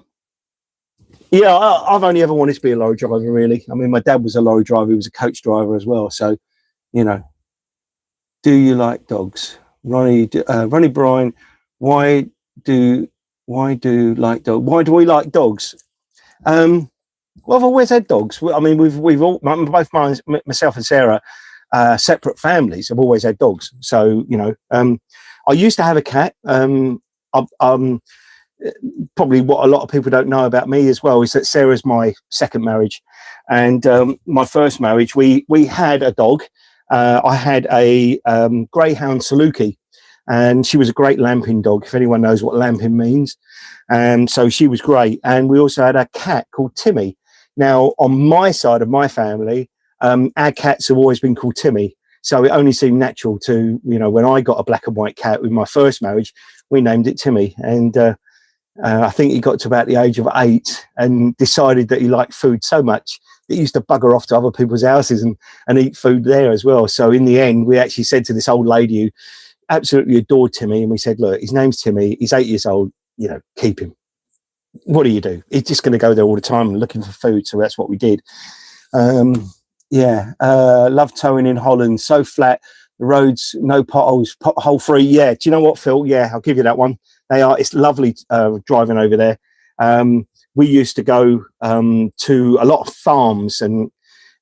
I've only ever wanted to be a lorry driver, really. I mean, my dad was a lorry driver. He was a coach driver as well. So, you know, do you like dogs? Ronnie Bryan, why do we like dogs? Well, I've always had dogs. I mean, we've all, both myself and Sarah, separate families have always had dogs. So, you know, I used to have a cat. Probably what a lot of people don't know about me as well is that Sarah's my second marriage, and my first marriage we had a dog. I had a greyhound Saluki, and she was a great lamping dog, if anyone knows what lamping means. And so she was great. And we also had a cat called Timmy. Now on my side of my family, our cats have always been called Timmy, so it only seemed natural to, you know, when I got a black and white cat with my first marriage, we named it Timmy. And I think he got to about the age of 8 and decided that he liked food so much that he used to bugger off to other people's houses and eat food there as well. So in the end, we actually said to this old lady who absolutely adored Timmy, and we said, look, his name's Timmy, he's 8 years old, you know, keep him. What do you do? He's just going to go there all the time and looking for food. So that's what we did. Love towing in Holland, so flat, the roads, no potholes, pothole free. Yeah, do you know what, Phil? Yeah, I'll give you that one. They are. It's lovely driving over there. We used to go to a lot of farms, and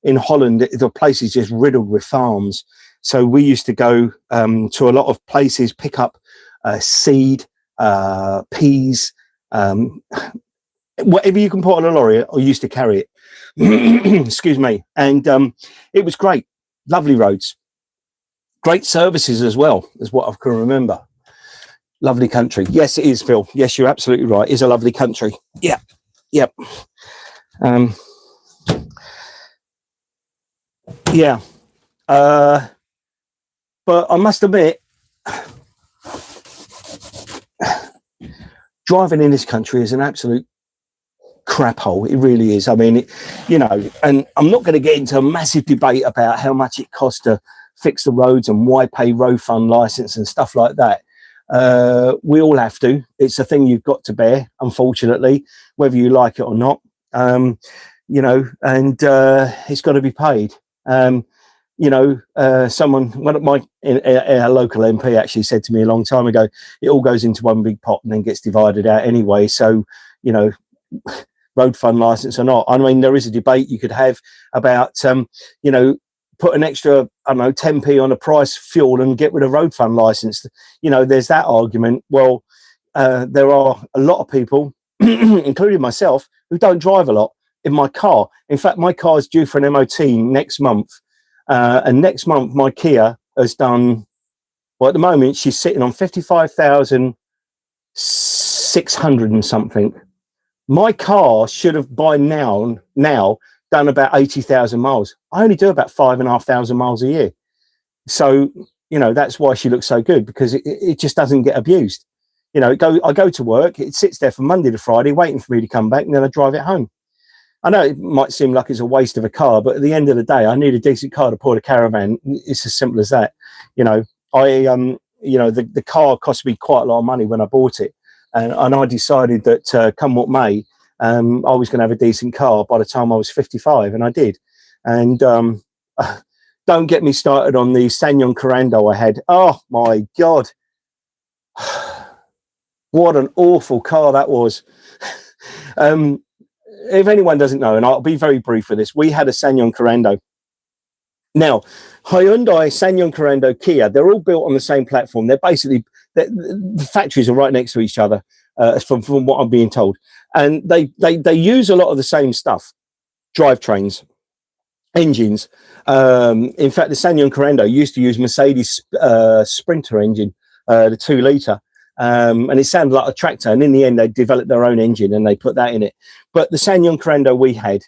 in Holland, the place is just riddled with farms. So we used to go to a lot of places, pick up seed, peas, whatever you can put on a lorry. I used to carry it. Excuse me. And it was great. Lovely roads. Great services as well, is what I can remember. Lovely country. Yes, it is, Phil. Yes, you're absolutely right. It's a lovely country. Yeah. Yep. Yeah. But I must admit, driving in this country is an absolute crap hole. It really is. I mean, and I'm not going to get into a massive debate about how much it costs to fix the roads and why pay road fund license and stuff like that. We all have to. It's a thing you've got to bear, unfortunately, whether you like it or not. And it's got to be paid. One of my a local MP actually said to me a long time ago, it all goes into one big pot and then gets divided out anyway. So, road fund license or not. I mean, there is a debate you could have about, put an extra, 10p on a price fuel and get rid of road fund license. There's that argument. Well, there are a lot of people, including myself, who don't drive a lot in my car. In fact, my car is due for an MOT next month. And next month, my Kia has done, well, at the moment, she's sitting on 55,600 and something. My car should have by now done about 80,000 miles. I only do about 5,500 miles a year. So, that's why she looks so good, because it just doesn't get abused. I go to work, it sits there from Monday to Friday, waiting for me to come back, and then I drive it home. I know it might seem like it's a waste of a car, but at the end of the day, I need a decent car to pull a caravan. It's as simple as that. The car cost me quite a lot of money when I bought it. And I decided that come what may, I was going to have a decent car by the time I was 55, and I did. And don't get me started on the Ssanyon Corando I had. Oh, my God. What an awful car that was. If anyone doesn't know, and I'll be very brief with this, we had a Ssanyon Corando. Now, Hyundai, Ssanyon Corando, Kia, they're all built on the same platform. They're basically, the factories are right next to each other, from what I'm being told. And they use a lot of the same stuff, drivetrains, engines. In fact, the Ssanyon Corando used to use Mercedes Sprinter engine, the 2-litre. And it sounded like a tractor. And in the end, they developed their own engine and they put that in it. But the Ssanyon Corando we had,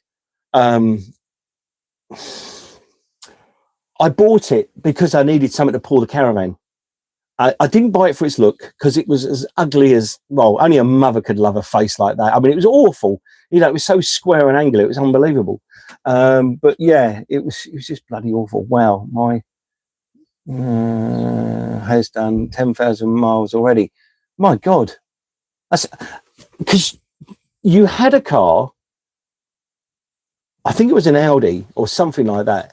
I bought it because I needed something to pull the caravan. I didn't buy it for its look, because it was as ugly as, well, only a mother could love a face like that. I mean, it was awful. It was so square and angular. It was unbelievable. But yeah, it was just bloody awful. Wow, my has done 10,000 miles already. My God. That's because you had a car, I think it was an Audi or something like that,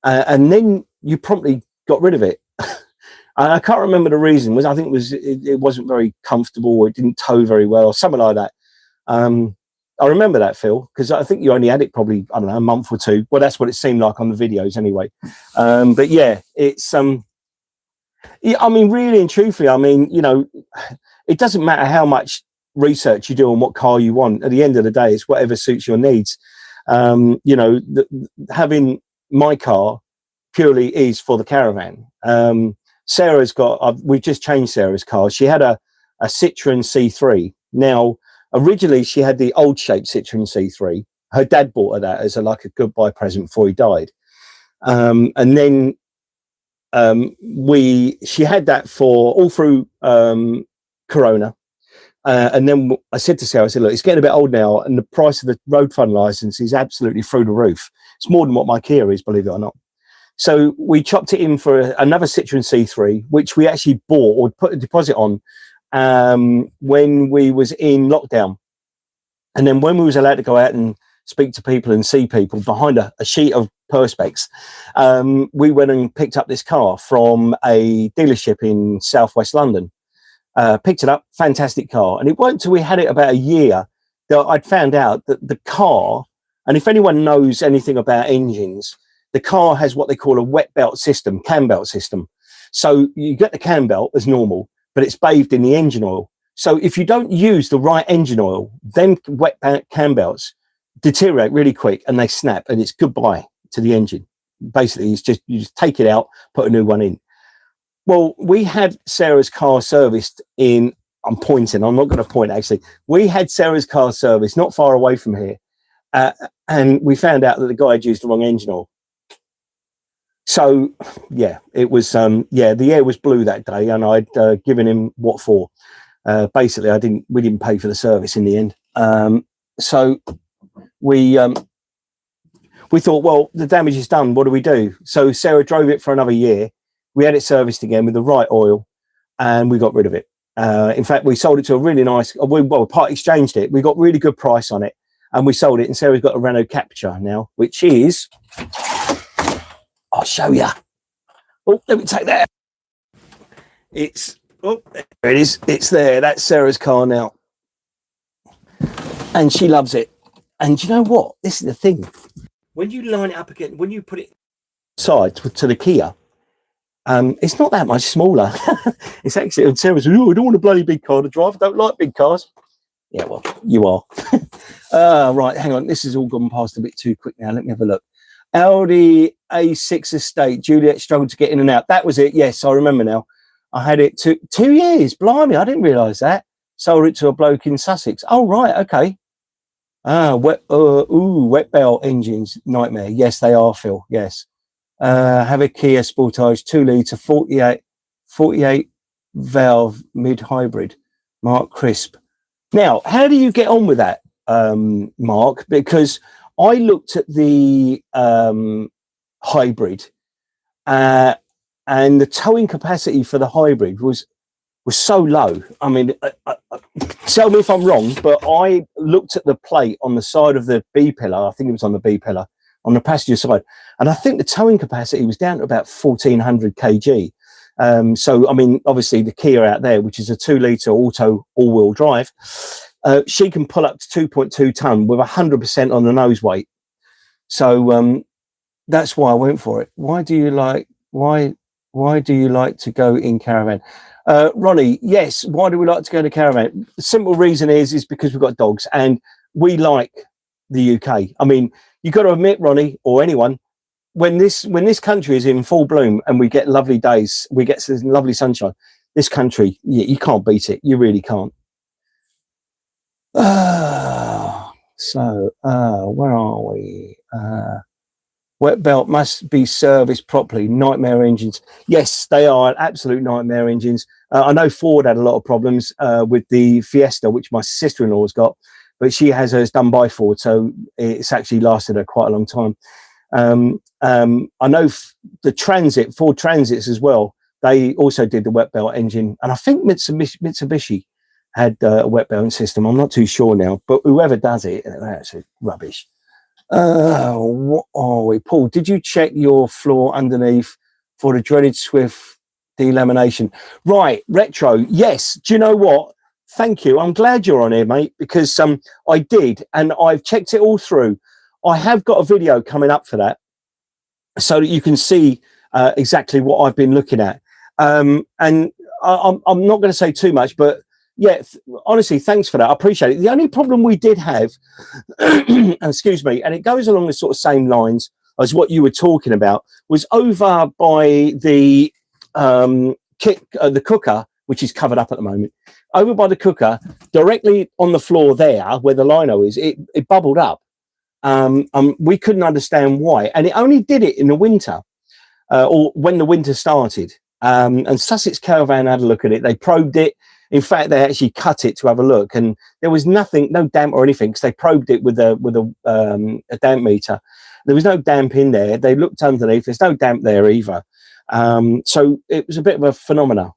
and then you promptly got rid of it. I can't remember the reason. I think it wasn't very comfortable, or it didn't tow very well, or something like that. I remember that, Phil, because I think you only had it probably, I don't know, a month or two. Well, that's what it seemed like on the videos anyway. But yeah, it's I mean, really and truthfully, I mean, it doesn't matter how much research you do on what car you want. At the end of the day, it's whatever suits your needs. Having my car purely is for the caravan. Sarah's we've just changed Sarah's car. She had a Citroen C3. Now, originally she had the old shaped Citroen C3. Her dad bought her that as a goodbye present before he died. And then she had that for all through Corona. And then I said to Sarah, I said, look, it's getting a bit old now, and the price of the road fund license is absolutely through the roof. It's more than what my Kia is, believe it or not. So we chopped it in for another Citroen C3, which we actually bought or put a deposit on when we was in lockdown. And then when we was allowed to go out and speak to people and see people behind a sheet of perspex, we went and picked up this car from a dealership in southwest London. Picked it up, fantastic car. And it wasn't until we had it about a year that I'd found out that the car, and if anyone knows anything about engines, the car has what they call a wet belt system, cam belt system. So you get the cam belt as normal, but it's bathed in the engine oil. So if you don't use the right engine oil, then wet cam belts deteriorate really quick and they snap, and it's goodbye to the engine. Basically, it's just, you just take it out, put a new one in. Well, we had Sarah's car serviced in, I'm pointing, I'm not going to point actually. We had Sarah's car serviced not far away from here. And we found out that the guy had used the wrong engine oil. So, yeah, it was, the air was blue that day, and I'd given him what for. Basically, we didn't pay for the service in the end. So we thought, well, the damage is done. What do we do? So Sarah drove it for another year. We had it serviced again with the right oil, and we got rid of it. In fact, we sold it to a really nice, we part exchanged it. We got really good price on it, and we sold it. And Sarah's got a Renault Capture now, which is, I'll show you. Oh, let me take that. There it is. It's there. That's Sarah's car now. And she loves it. And you know what? This is the thing. When you line it up again, when you put it side to the Kia, it's not that much smaller. It's actually, and Sarah said, oh, I don't want a bloody big car to drive. I don't like big cars. Yeah, well, you are. Right, hang on. This has all gone past a bit too quick now. Let me have a look. Audi A6 Estate. Juliet struggled to get in and out. That was it. Yes, I remember now. I had it 2 years. Blimey, I didn't realise that. Sold it to a bloke in Sussex. Oh, right, okay. Wet belt engines, nightmare. Yes, they are, Phil. Yes. Have a Kia Sportage 2 litre 48 valve mid hybrid. Mark Crisp. Now, how do you get on with that, Mark? Because I looked at the hybrid, and the towing capacity for the hybrid was so low. I mean, tell me if I'm wrong, but I looked at the plate on the side of the B pillar. I think it was on the B pillar on the passenger side, and I think the towing capacity was down to about 1,400 kg. So, I mean, obviously the Kia out there, which is a 2 litre auto all-wheel drive, she can pull up to 2.2 ton with 100% on the nose weight. So that's why I went for it. Why do you like to go in caravan? Ronnie, yes. Why do we like to go in a caravan? The simple reason is because we've got dogs and we like the UK. I mean, you've got to admit, Ronnie, or anyone, when this country is in full bloom and we get lovely days, we get some lovely sunshine, this country, you can't beat it. You really can't. Where are we? Wet belt must be serviced properly. Nightmare engines. Yes, they are absolute nightmare engines. I know Ford had a lot of problems with the Fiesta, which my sister-in-law's got, but she has hers done by Ford, so it's actually lasted her quite a long time. I know the Ford Transits as well, they also did the wet belt engine, and I think Mitsubishi had a wet belt system. I'm not too sure now, but whoever does it, that's rubbish. What are we? Paul, did you check your floor underneath for the dreaded Swift delamination? Right, retro. Yes. Do you know what? Thank you. I'm glad you're on here, mate, because I did, and I've checked it all through. I have got a video coming up for that, so that you can see exactly what I've been looking at. And I'm not going to say too much, but yeah, honestly, thanks for that. I appreciate it. The only problem we did have, excuse me, and it goes along the sort of same lines as what you were talking about, was over by the the cooker, which is covered up at the moment. Over by the cooker, directly on the floor there, where the lino is, it bubbled up. We couldn't understand why, and it only did it in the winter, or when the winter started. And Sussex Caravan had a look at it. They probed it. In fact, they actually cut it to have a look, and there was nothing, no damp or anything, because they probed it with a damp meter. There was no damp in there. They looked underneath. There's no damp there either. So it was a bit of a phenomena.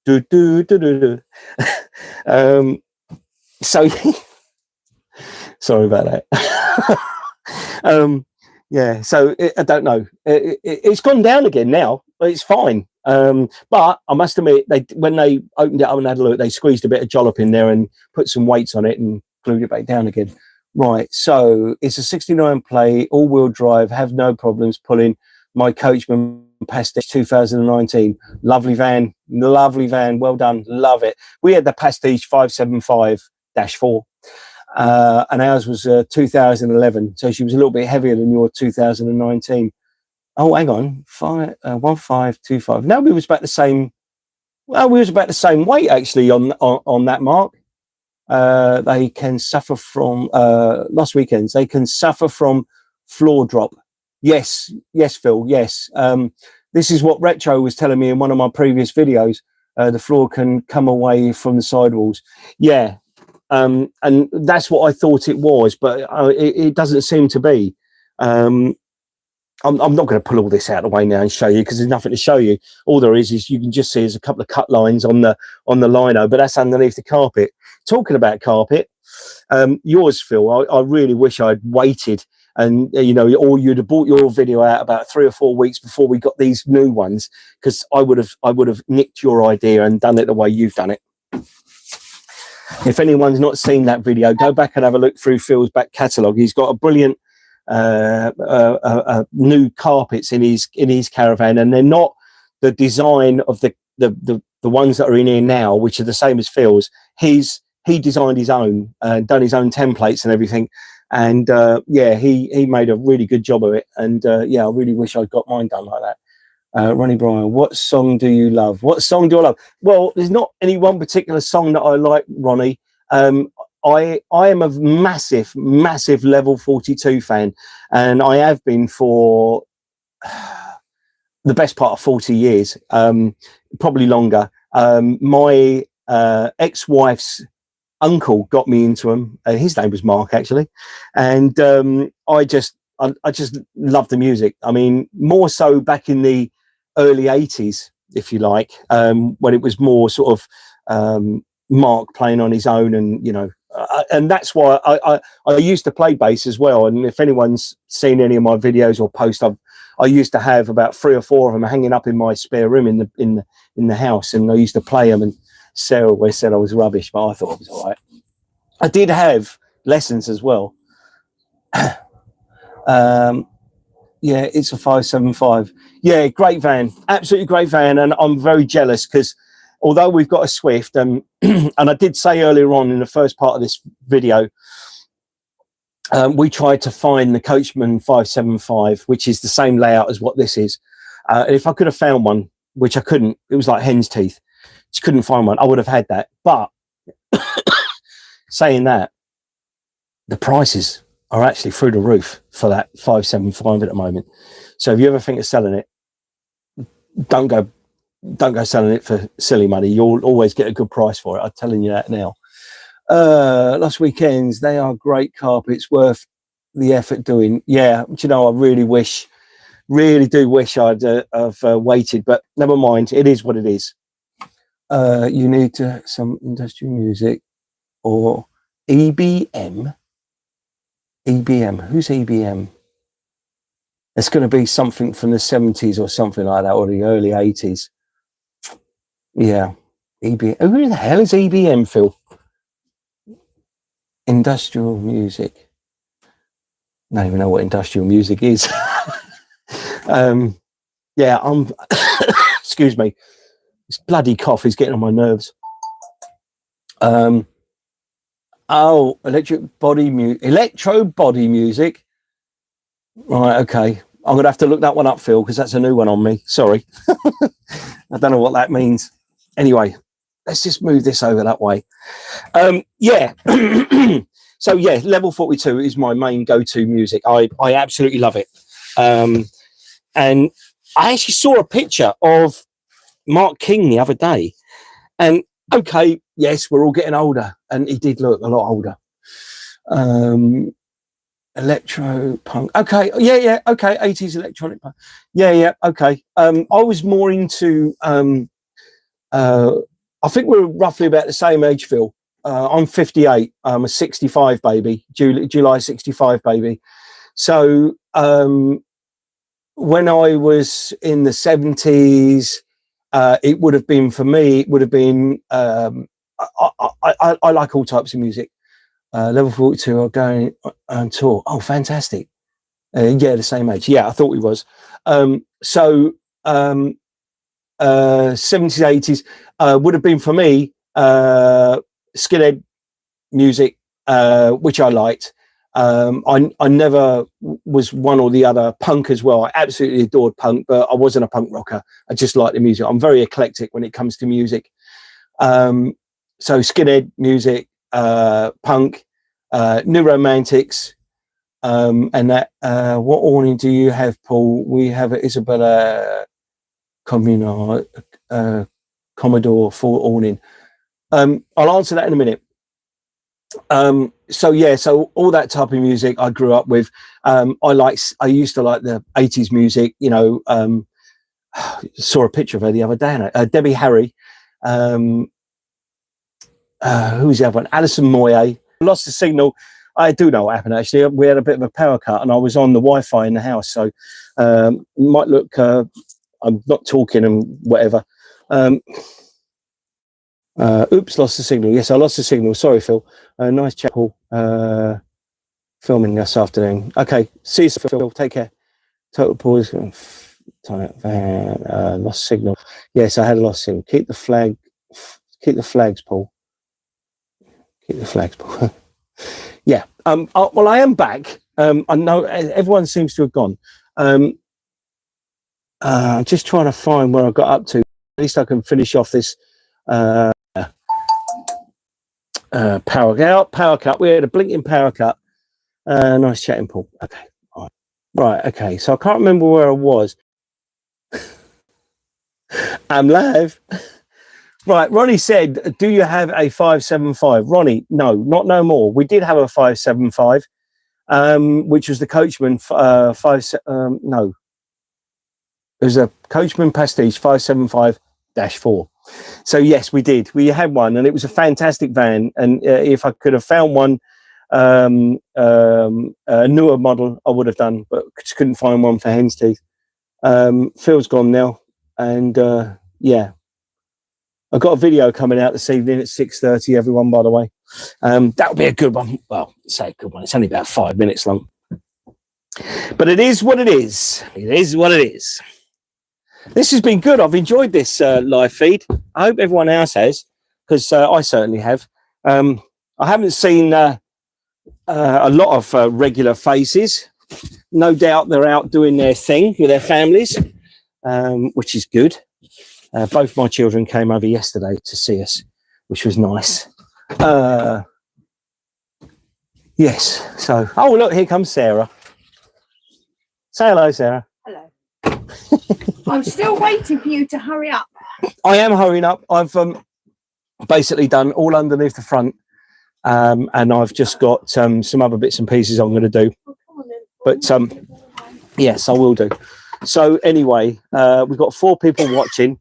So sorry about that. Yeah, so I don't know. It's gone down again now. It's fine. But I must admit, when they opened it up and had a look, they squeezed a bit of jollop in there and put some weights on it and glued it back down again. Right, so it's a 69 plate, all-wheel drive, have no problems pulling my Coachman Pastiche 2019. Lovely van, well done, love it. We had the Pastiche 575-4. And ours was 2011, so she was a little bit heavier than your 2019. Oh, hang on, 1525. No, we was about the same. Well, we was about the same weight actually on that mark. They can suffer from last weekends. They can suffer from floor drop. Yes, Phil. Yes. This is what Retro was telling me in one of my previous videos. The floor can come away from the sidewalls. Yeah, and that's what I thought it was, but it doesn't seem to be. I'm not going to pull all this out of the way now and show you because there's nothing to show you. All there is you can just see there's a couple of cut lines on the lino, but that's underneath the carpet. Talking about carpet, yours, Phil, I really wish I'd waited and or you'd have bought your video out about 3 or 4 weeks before we got these new ones, because I would have nicked your idea and done it the way you've done it. If anyone's not seen that video, go back and have a look through Phil's back catalogue. He's got a brilliant new carpets in his caravan, and they're not the design of the ones that are in here now, which are the same as Phil's. He designed his own, done his own templates and everything, and he made a really good job of it. And I really wish I'd got mine done like that. Ronnie Bryan, what song do you love? What song do I love? Well, there's not any one particular song that I like, Ronnie. I am a massive Level 42 fan, and I have been for the best part of 40 years, probably longer. My ex-wife's uncle got me into them. His name was Mark, actually, and I just love the music. I mean, more so back in the early 80s, if you like, when it was more sort of Mark playing on his own, and and that's why I used to play bass as well. And if anyone's seen any of my videos or posts, I used to have about 3 or 4 of them hanging up in my spare room in the house, and I used to play them. And Sarah always said I was rubbish, but I thought it was all right. I did have lessons as well. Yeah, it's a 575. Yeah, great van, absolutely great van, and I'm very jealous because although we've got a Swift, and I did say earlier on in the first part of this video, we tried to find the Coachman 575, which is the same layout as what this is. And if I could have found one, which I couldn't, it was like hen's teeth. Just couldn't find one. I would have had that. But saying that, the prices are actually through the roof for that 575 at the moment. So if you ever think of selling it, don't go selling it for silly money. You'll always get a good price for it. I'm telling you that now. Last weekends, they are great carpets, worth the effort doing. Yeah, I really do wish I'd have waited, but never mind. It is what it is. You need some industrial music or EBM. EBM. Who's EBM? It's going to be something from the 70s or something like that, or the early 80s. Yeah. EBM. Who the hell is EBM, Phil? Industrial music. I don't even know what industrial music is. Yeah, I'm excuse me. This bloody cough is getting on my nerves. Oh, electro body music. Right, okay. I'm gonna have to look that one up, Phil, because that's a new one on me. Sorry. I don't know what that means. Anyway, let's just move this over that way. Yeah. So yeah, Level 42 is my main go-to music. I absolutely love it. And I actually saw a picture of Mark King the other day, and okay, yes, we're all getting older, and he did look a lot older. Electro punk, okay, yeah, okay, 80s electronic punk, yeah, okay. I was more into I think we're roughly about the same age, Phil. I'm 58. I'm a 65 baby, July 65 baby. So when I was in the 70s, it would have been, for me, it would have been, I like all types of music. Level 42 are going on tour. Oh, fantastic. Yeah, the same age. Yeah, I thought we was. 70s, 80s would have been, for me, skinhead music, which I liked. I never was one or the other. Punk as well. I absolutely adored punk, but I wasn't a punk rocker. I just liked the music. I'm very eclectic when it comes to music. So skinhead music, punk, New Romantics, and that. What awning do you have, Paul? We have an Isabella Commodore 4 awning. I'll answer that in a minute. So all that type of music I grew up with. I used to like the 80s music, you know. Saw a picture of her the other day, Debbie Harry. Who's the other one? Alison Moyet. Lost the signal. I do know what happened, actually. We had a bit of a power cut and I was on the Wi-Fi in the house, so might look I'm not talking and whatever. Oops, lost the signal. Yes, I lost the signal. Sorry, Phil. Nice chat, Paul. Filming this afternoon. Okay, see you, Phil. Take care. Total pause. Lost signal. Yes, I had a lost signal. Keep the flags, Paul. Keep the flags, Paul. Yeah. Well, I am back. I know everyone seems to have gone. I'm just trying to find where I got up to. At least I can finish off this power cut. We had a blinking power cut. Nice chatting, Paul. Okay. All right. Okay. So I can't remember where I was. I'm live. Right. Ronnie said, do you have a 575? Ronnie, no, not no more. We did have a 575, which was the Coachman no. It was a Coachman Prestige 575-4. So yes, we did. We had one, and it was a fantastic van. And if I could have found one, a newer model, I would have done, but just couldn't find one for hen's teeth. Phil's gone now, and yeah, I've got a video coming out this evening at 6:30. Everyone, by the way, that'll be a good one. Well, say a good one. It's only about 5 minutes long, but it is what it is. It is what it is. This has been good. I've enjoyed this live feed. I hope everyone else has, because I certainly have. I haven't seen a lot of regular faces. No doubt they're out doing their thing with their families, which is good. Both my children came over yesterday to see us, which was nice. Yes. So, oh, look, here comes Sarah. Say hello, Sarah. Hello. I'm still waiting for you to hurry up. I am hurrying up. I've basically done all underneath the front, and I've just got some other bits and pieces I'm going to do. Oh, come on then. But yes, I will do. So anyway, we've got 4 people watching.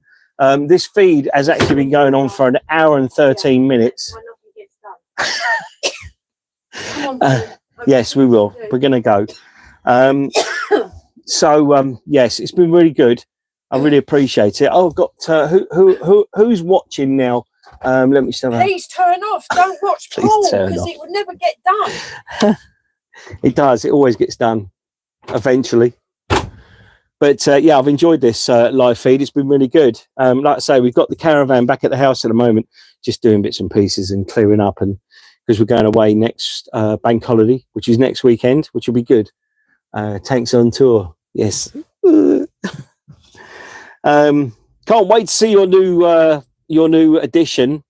This feed has actually been going on for an hour and 13 minutes. Come on, yes, we will. We're going to go. So yes, it's been really good. I really appreciate it. Oh, I've got who's watching now? Let me start. Please turn off. Don't watch Paul, because it would never get done. It does. It always gets done eventually. But yeah, I've enjoyed this live feed. It's been really good. Like I say, we've got the caravan back at the house at the moment, just doing bits and pieces and clearing up, and because we're going away next bank holiday, which is next weekend, which will be good. Tanks on tour. Yes. Can't wait to see your new addition,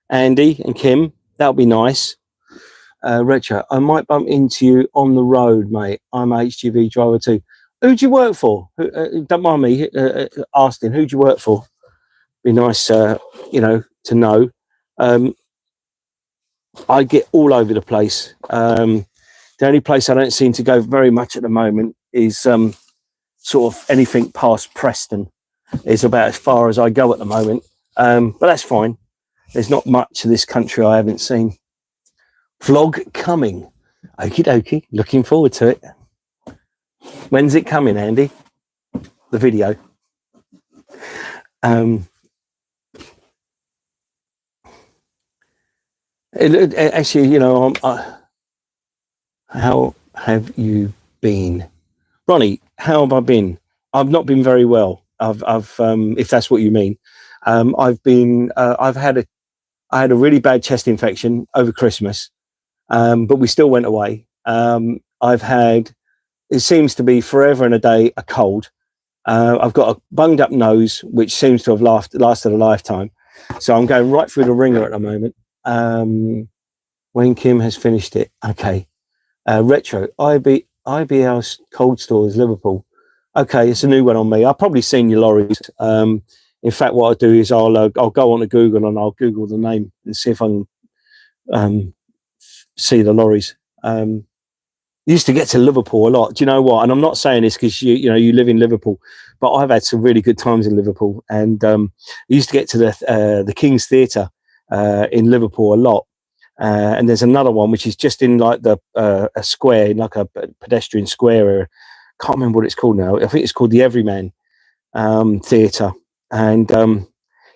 Andy and Kim. That'll be nice. Retro, I might bump into you on the road, mate. I'm a HGV driver too. Who do you work for? Don't mind me asking. Who do you work for? Be nice, you know, to know. I get all over the place. The only place I don't seem to go very much at the moment is sort of anything past Preston. It's about as far as I go at the moment. But that's fine. There's not much of this country I haven't seen. Vlog coming. Okie dokie. Looking forward to it. When's it coming, Andy? The video. Actually, you know, how have you been? Ronnie, how have I been? I've not been very well. I've if that's what you mean. I had a really bad chest infection over Christmas, but we still went away. I've had, it seems to be forever and a day, a cold. I've got a bunged up nose, which seems to have lasted a lifetime. So I'm going right through the ringer at the moment. When Kim has finished it. Okay. Retro, IBL's Cold Stores, Liverpool. Okay, it's a new one on me. I've probably seen your lorries. In fact, what I'll do is I'll go on to Google and I'll Google the name and see if I can see the lorries. Used to get to Liverpool a lot. Do you know what? And I'm not saying this because you live in Liverpool, but I've had some really good times in Liverpool. And I used to get to the King's Theatre in Liverpool a lot. And there's another one which is just in like a square, in like a pedestrian square area. Can't remember what it's called now. I think it's called the Everyman Theatre. And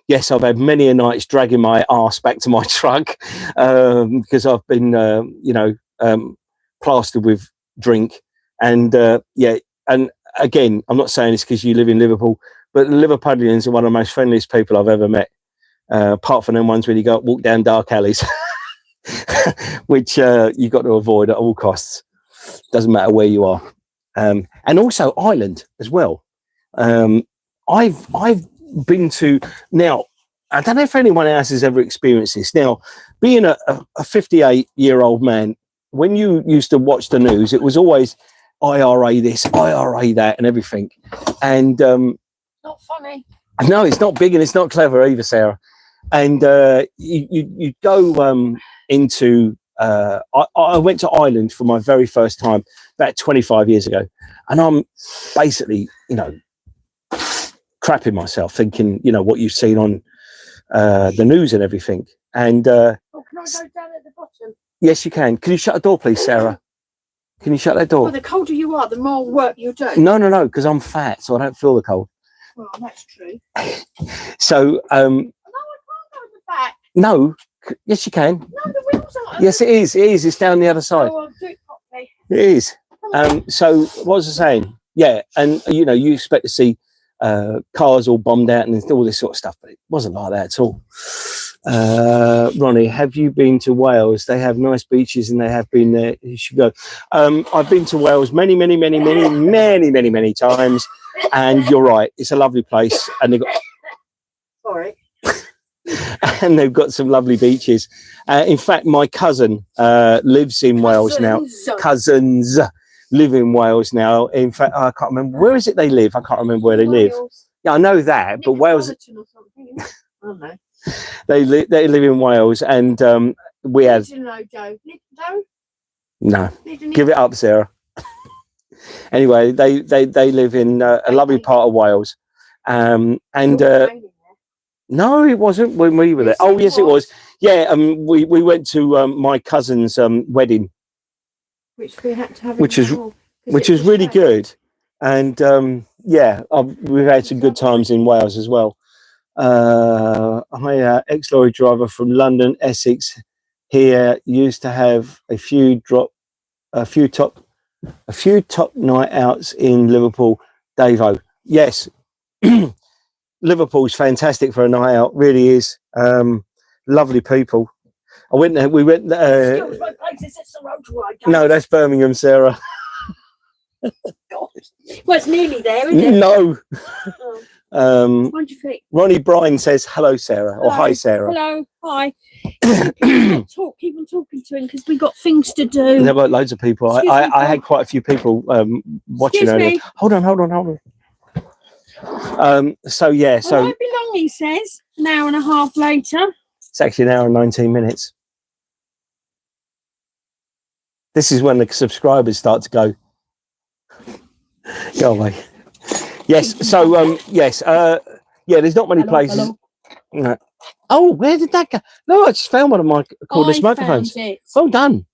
yes, I've had many a nights dragging my arse back to my truck because I've been, plastered with drink. And and again, I'm not saying this because you live in Liverpool, but the Liverpudlians are one of the most friendliest people I've ever met. Apart from them ones when you walk down dark alleys, which you've got to avoid at all costs. Doesn't matter where you are. And also Ireland as well. I've been to, now I don't know if anyone else has ever experienced this. Now, being a 58-year-old man, when you used to watch the news, it was always IRA this, IRA that, and everything. And Not funny. no, it's not big and it's not clever either, Sarah. And you go into. I went to Ireland for my very first time about 25 years ago, and I'm basically, crapping myself, thinking, what you've seen on the news and everything. And can I go down at the bottom? Yes, you can. Can you shut the door, please, Sarah? Can you shut that door? Well, the colder you are, the more work you do. No, because I'm fat, so I don't feel the cold. Well, that's true. So, No, I can't go in the back. no, yes, you can. No, the wheels aren't. Yes, it is. It is. It's down the other side. Oh, I'll do it properly. It is. So what was I saying? Yeah, and you expect to see cars all bombed out and all this sort of stuff, but it wasn't like that at all. Ronnie, have you been to Wales? They have nice beaches and they have been there. You should go. I've been to Wales many times, and you're right, it's a lovely place, and they've got Sorry. and they've got some lovely beaches. In fact, my cousin lives in Wales now. Cousins live in Wales now. In fact, I can't remember, where is it they live? I can't remember where they live. Yeah, I know that, but Wales. Or something. I don't know. They live in Wales, and we had. No, give it up, Sarah. Anyway, they live in a lovely part of Wales, and no, it wasn't when we were there. Oh, yes, it was. Yeah, we went to my cousin's wedding, which we had to have, which was really good, and we've had some good times in Wales as well. Hi, ex-lorry driver from London, Essex. Here used to have a few top night outs in Liverpool. Davo, yes, Liverpool's fantastic for a night out. Really is. Lovely people. I went there. We went. No, that's Birmingham, Sarah. Well, it's nearly there, isn't it? No. Oh. What do you think? Ronnie Bryan says hello, Sarah. Hello. Or hi, Sarah. Hello, hi. Keep on talking to him because we got things to do. There were loads of people. I had quite a few people watching earlier. Hold on. So yeah, so I won't be long, he says. An hour and a half later. It's actually an hour and 19 minutes. This is when the subscribers start to go away. Yes, so yes, there's not many places. Hello. No. Oh, where did that go? No, I just found one of my cordless microphones. Well done.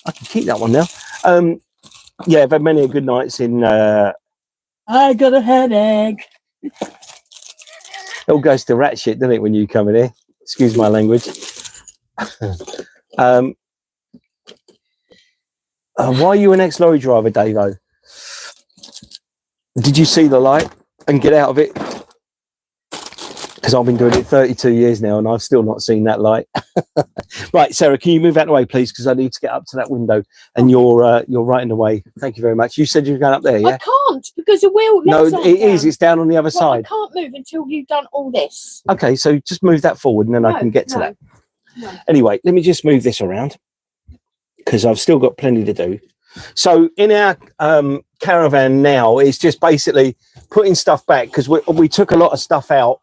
I can keep that one now. I've had many good nights in. I got a headache. It all goes to rat shit, doesn't it, when you come in here? Excuse my language. Why are you an ex-lorry driver, Davo? Did you see the light and get out of it? because I've been doing it 32 years now and I've still not seen that light. Right, Sarah, can you move out of the way, please? Because I need to get up to that window and you're right in the way. Thank you very much. You said you were going up there, yeah? I can't because the wheel. No, legs aren't it is. down. It's down on the other Well, side. I can't move until you've done all this. Okay, so just move that forward and then I can get to that. No. Anyway, let me just move this around because I've still got plenty to do. So in our caravan now, it's just basically putting stuff back because we took a lot of stuff out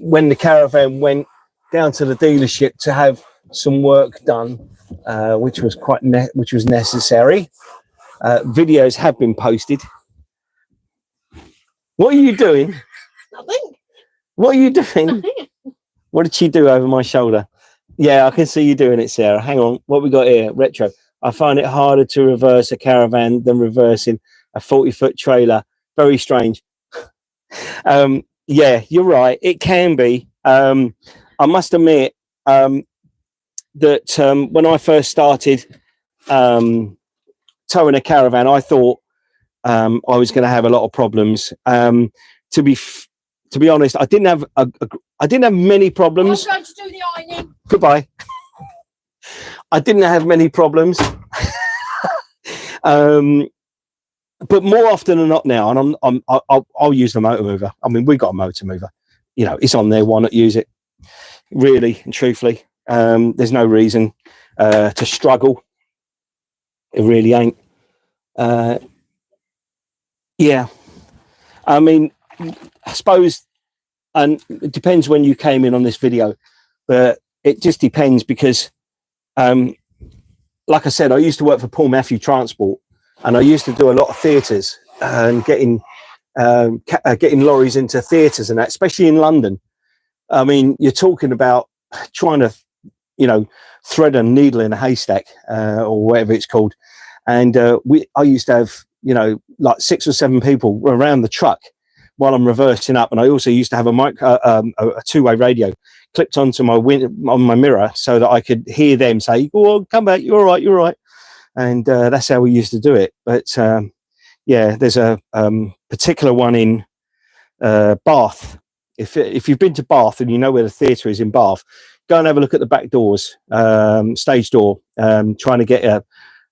when the caravan went down to the dealership to have some work done, which was necessary. Videos have been posted. What are you doing? Nothing. What are you doing? Nothing. What did she do over my shoulder? Yeah, I can see you doing it, Sarah. Hang on. What we got here? Retro. I find it harder to reverse a caravan than reversing a 40-foot trailer. Very strange. Yeah, you're right. It can be. I must admit that when I first started towing a caravan, I thought I was going to have a lot of problems. To be honest, I didn't have many problems. I'm going to do the ironing. Goodbye. I didn't have many problems. But more often than not now, and I'll use the motor mover. I mean, we've got a motor mover. You know, it's on there. Why not use it? Really and truthfully, there's no reason to struggle. It really ain't. Yeah, I mean, I suppose, and it depends when you came in on this video, but it just depends because, like I said, I used to work for Paul Matthew Transport, and I used to do a lot of theatres and getting lorries into theatres and that, especially in London. I mean, you're talking about trying to, you know, thread a needle in a haystack or whatever it's called. And I used to have, you know, like 6 or 7 people around the truck while I'm reversing up. And I also used to have a two-way radio clipped onto my mirror so that I could hear them say, "Oh, come back, you're all right, you're all right." And that's how we used to do it. But yeah, there's a particular one in Bath. If you've been to Bath and you know where the theatre is in Bath, go and have a look at the back doors, stage door, trying to get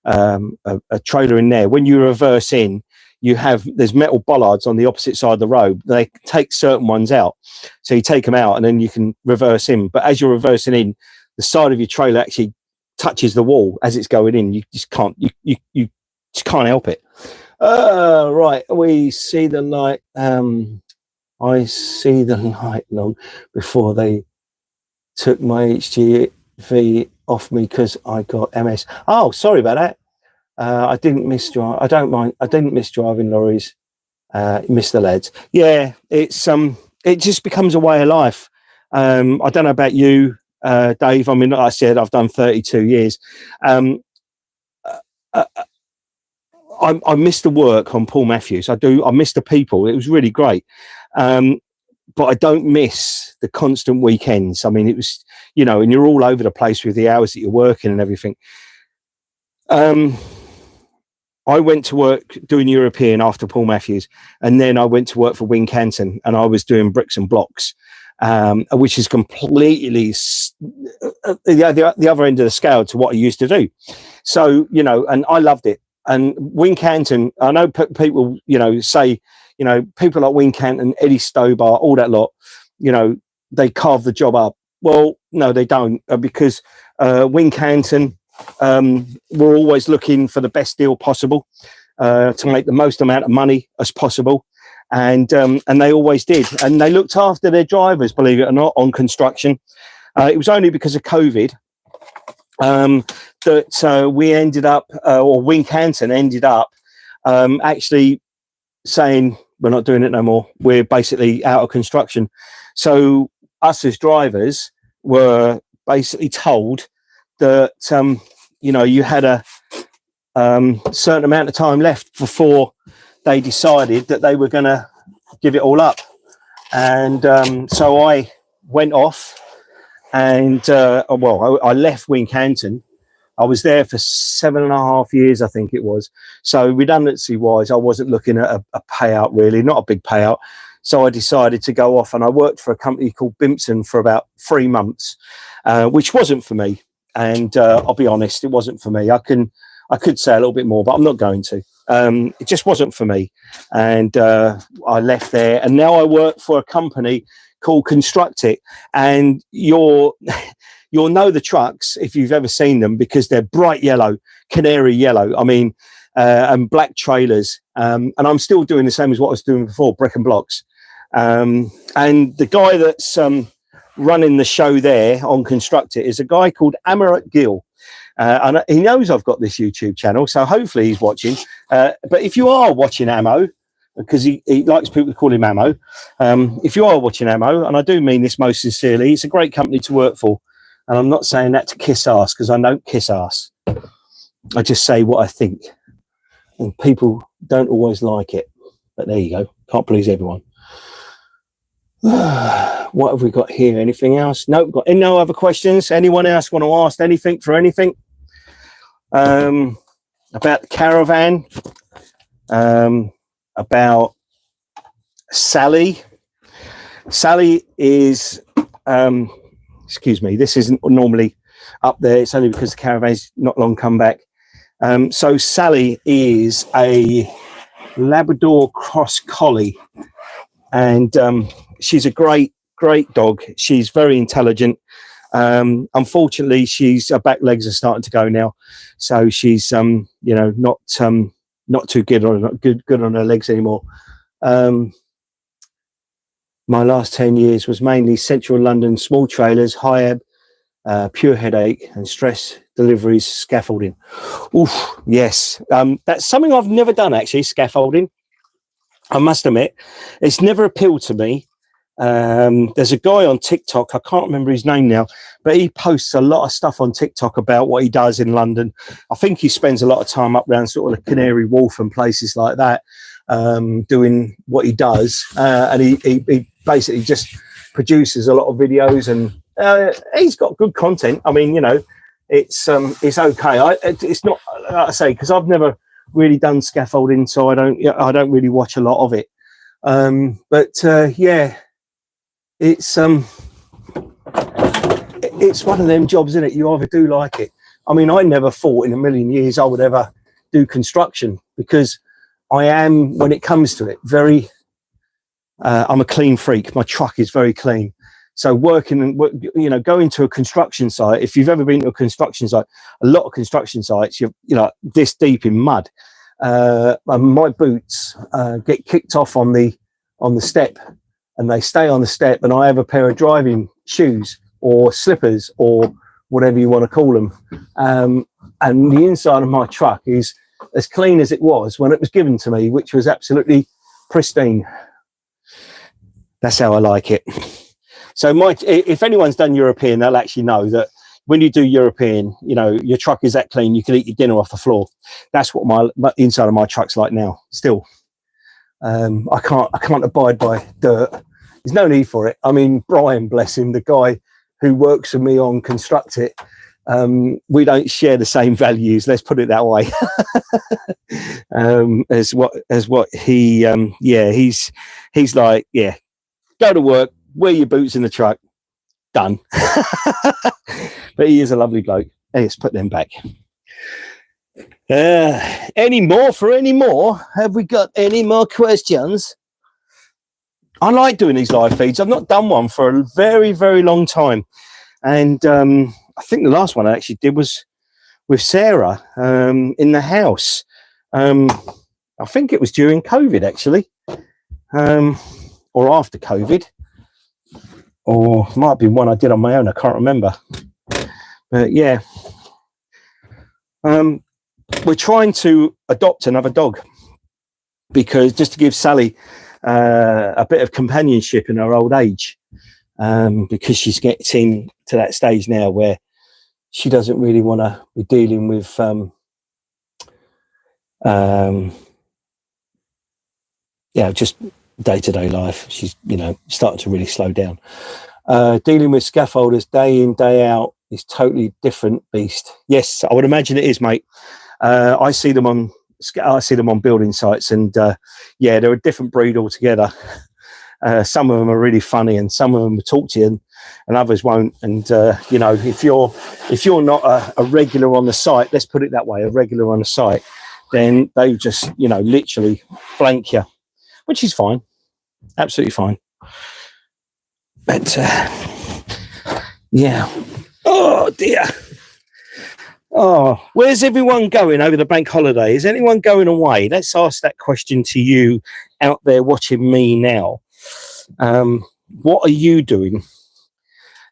a trailer in there. When you reverse in, there's metal bollards on the opposite side of the road. They take certain ones out, so you take them out and then you can reverse in. But as you're reversing in, the side of your trailer actually touches the wall as it's going in. You just can't. You just can't help it. Right, we see the light. I see the light long before they took my HGV off me because I got MS. Oh, sorry about that. I didn't miss drive. I don't mind. I didn't miss driving lorries. Miss the lads. Yeah, it's it just becomes a way of life. I don't know about you, Dave. I mean, like I said, I've done 32 years. I miss the work on Paul Matthews. I do. I miss the people. It was really great. But I don't miss the constant weekends. I mean, it was, you know, and you're all over the place with the hours that you're working and everything. I went to work doing European after Paul Matthews, and then I went to work for Wincanton, and I was doing bricks and blocks, which is completely the other end of the scale to what I used to do. So, you know, and I loved it. And Wincanton, I know people, you know, say, you know, people like Wincanton, Eddie Stobar, all that lot, you know, they carve the job up. Well, no, they don't, because Wincanton were always looking for the best deal possible to make the most amount of money as possible. And they always did. And they looked after their drivers, believe it or not, on construction. It was only because of COVID that we ended up, or Wincanton ended up actually saying, we're not doing it no more. We're basically out of construction. So us as drivers were basically told that, you know, you had a certain amount of time left before they decided that they were going to give it all up. And so I went off and, well, I left Wincanton. I was there for 7.5 years, I think it was. So redundancy wise, I wasn't looking at a payout really, not a big payout. So I decided to go off, and I worked for a company called Bimpson for about 3 months, which wasn't for me. And I'll be honest, it wasn't for me. I could say a little bit more, but I'm not going to. It just wasn't for me. And I left there, and now I work for a company called Construct It. And you'll know the trucks if you've ever seen them, because they're bright yellow, canary yellow. I mean, and black trailers. And I'm still doing the same as what I was doing before, brick and blocks. And the guy that's running the show there on Construct It is a guy called Amarat Gill. And he knows I've got this YouTube channel, so hopefully he's watching. But if you are watching Ammo, because he likes people to call him Ammo, if you are watching Ammo, and I do mean this most sincerely, it's a great company to work for. And I'm not saying that to kiss ass, because I don't kiss ass. I just say what I think. And people don't always like it. But there you go. Can't please everyone. What have we got here? Anything else? Nope. Got no other questions? Anyone else want to ask anything for anything? About the caravan? About Sally? Sally is... excuse me, this isn't normally up there. It's only because the caravan's not long come back. So Sally is a Labrador cross collie, and she's a great dog. She's very intelligent. Unfortunately, her back legs are starting to go now, so she's not too good on her legs anymore. My last 10 years was mainly central London, small trailers, high ebb, pure headache, and stress deliveries, scaffolding. Oof, yes. That's something I've never done, actually, scaffolding. I must admit, it's never appealed to me. There's a guy on TikTok, I can't remember his name now, but he posts a lot of stuff on TikTok about what he does in London. I think he spends a lot of time up around sort of the Canary Wharf and places like that, doing what he does. And he basically just produces a lot of videos, and he's got good content. I mean, it's okay. It's not, like I say, because I've never really done scaffolding, so I don't really watch a lot of it. Yeah, it's one of them jobs, isn't it? You either do like it. I mean, I never thought in a million years I would ever do construction, because I am, when it comes to it, very I'm a clean freak. My truck is very clean. So going to a construction site, if you've ever been to a construction site, a lot of construction sites, you're this deep in mud. And my boots get kicked off on the step, and they stay on the step, and I have a pair of driving shoes or slippers or whatever you want to call them. And the inside of my truck is as clean as it was when it was given to me, which was absolutely pristine. That's how I like it. So if anyone's done European, they'll actually know that when you do European, your truck is that clean, you can eat your dinner off the floor. That's what my inside of my truck's like now, still. I can't abide by dirt. There's no need for it. I mean, Brian, bless him, the guy who works with me on Construct It, we don't share the same values, let's put it that way. as what he he's like, yeah, go to work, wear your boots in the truck, done. But he is a lovely bloke. Hey, let's put them back. Any more? Have we got any more questions? I like doing these live feeds. I've not done one for a very, very long time. And I think the last one I actually did was with Sarah in the house. I think it was during COVID, actually. Or after COVID. Or it might be one I did on my own. I can't remember. But yeah. We're trying to adopt another dog, because just to give Sally a bit of companionship in her old age, because she's getting to that stage now where she doesn't really want to be dealing with just day-to-day life. She's starting to really slow down. Dealing with scaffolders day in, day out is totally different beast. Yes, I would imagine it is, mate. I see them on building sites, and they're a different breed altogether. Some of them are really funny, and some of them will talk to you, and others won't. And you know, if you're not a regular on the site, let's put it that way, a regular on the site, then they just, you know, literally blank you, which is fine, absolutely fine. But yeah. Oh dear. Oh, where's everyone going over the bank holiday? Is anyone going away? Let's ask that question to you out there watching me now. What are you doing?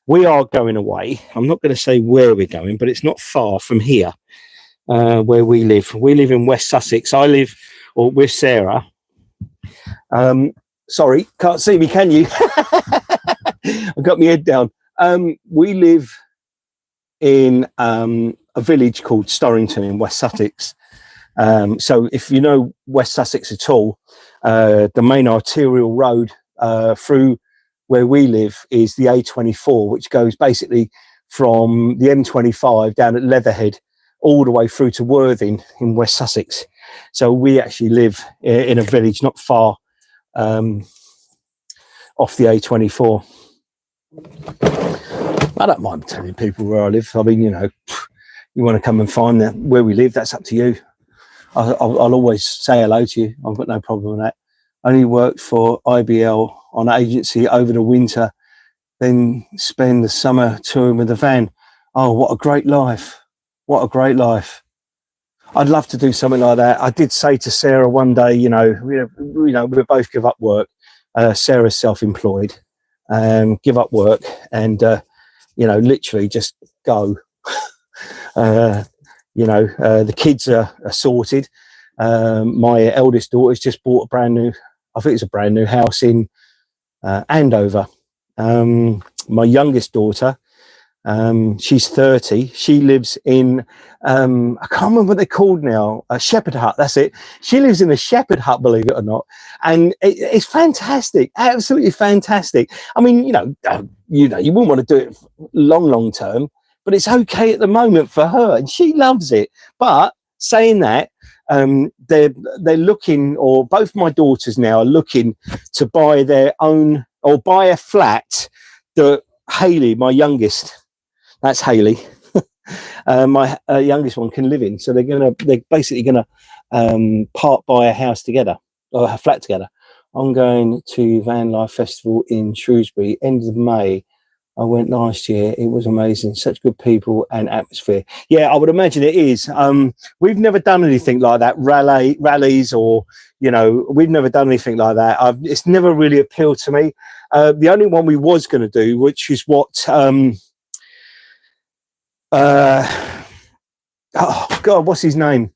We are going away. I'm not going to say where we're going, but it's not far from here, where we live. We live in West Sussex. I live with Sarah. Sorry, can't see me, can you? I've got my head down. We live in a village called Storrington in West Sussex. So if you know West Sussex at all, the main arterial road through where we live is the A24, which goes basically from the M25 down at Leatherhead all the way through to Worthing in West Sussex. So we actually live in a village not far off the A24. I don't mind telling people where I live. I mean, you know, you want to come and find where we live, that's up to you. I'll always say hello to you. I've got no problem with that. I only worked for IBL on agency over the winter, then spend the summer touring with the van. Oh, what a great life. What a great life. I'd love to do something like that. I did say to Sarah one day, we'll both give up work. Sarah's self-employed, give up work and, literally just go. The kids are sorted. My eldest daughter's just bought a brand new house in Andover. My youngest daughter, she's 30. She lives in, I can't remember what they're called now, a shepherd hut. That's it. She lives in a shepherd hut, believe it or not. And it's fantastic. Absolutely fantastic. I mean, you wouldn't want to do it long term, but it's okay at the moment for her and she loves it. But saying that, they're looking, or both my daughters now are looking to buy their own, or buy a flat that Haley, my youngest, that's Haley, my youngest one, can live in. So they're basically gonna buy a house together, or a flat together. I'm going to Van Life Festival in Shrewsbury, end of May. I went last year. It was amazing. Such good people and atmosphere. Yeah, I would imagine it is. We've never done anything like that, rallies, or, we've never done anything like that. It's never really appealed to me. The only one we was going to do, which is what, oh God, what's his name?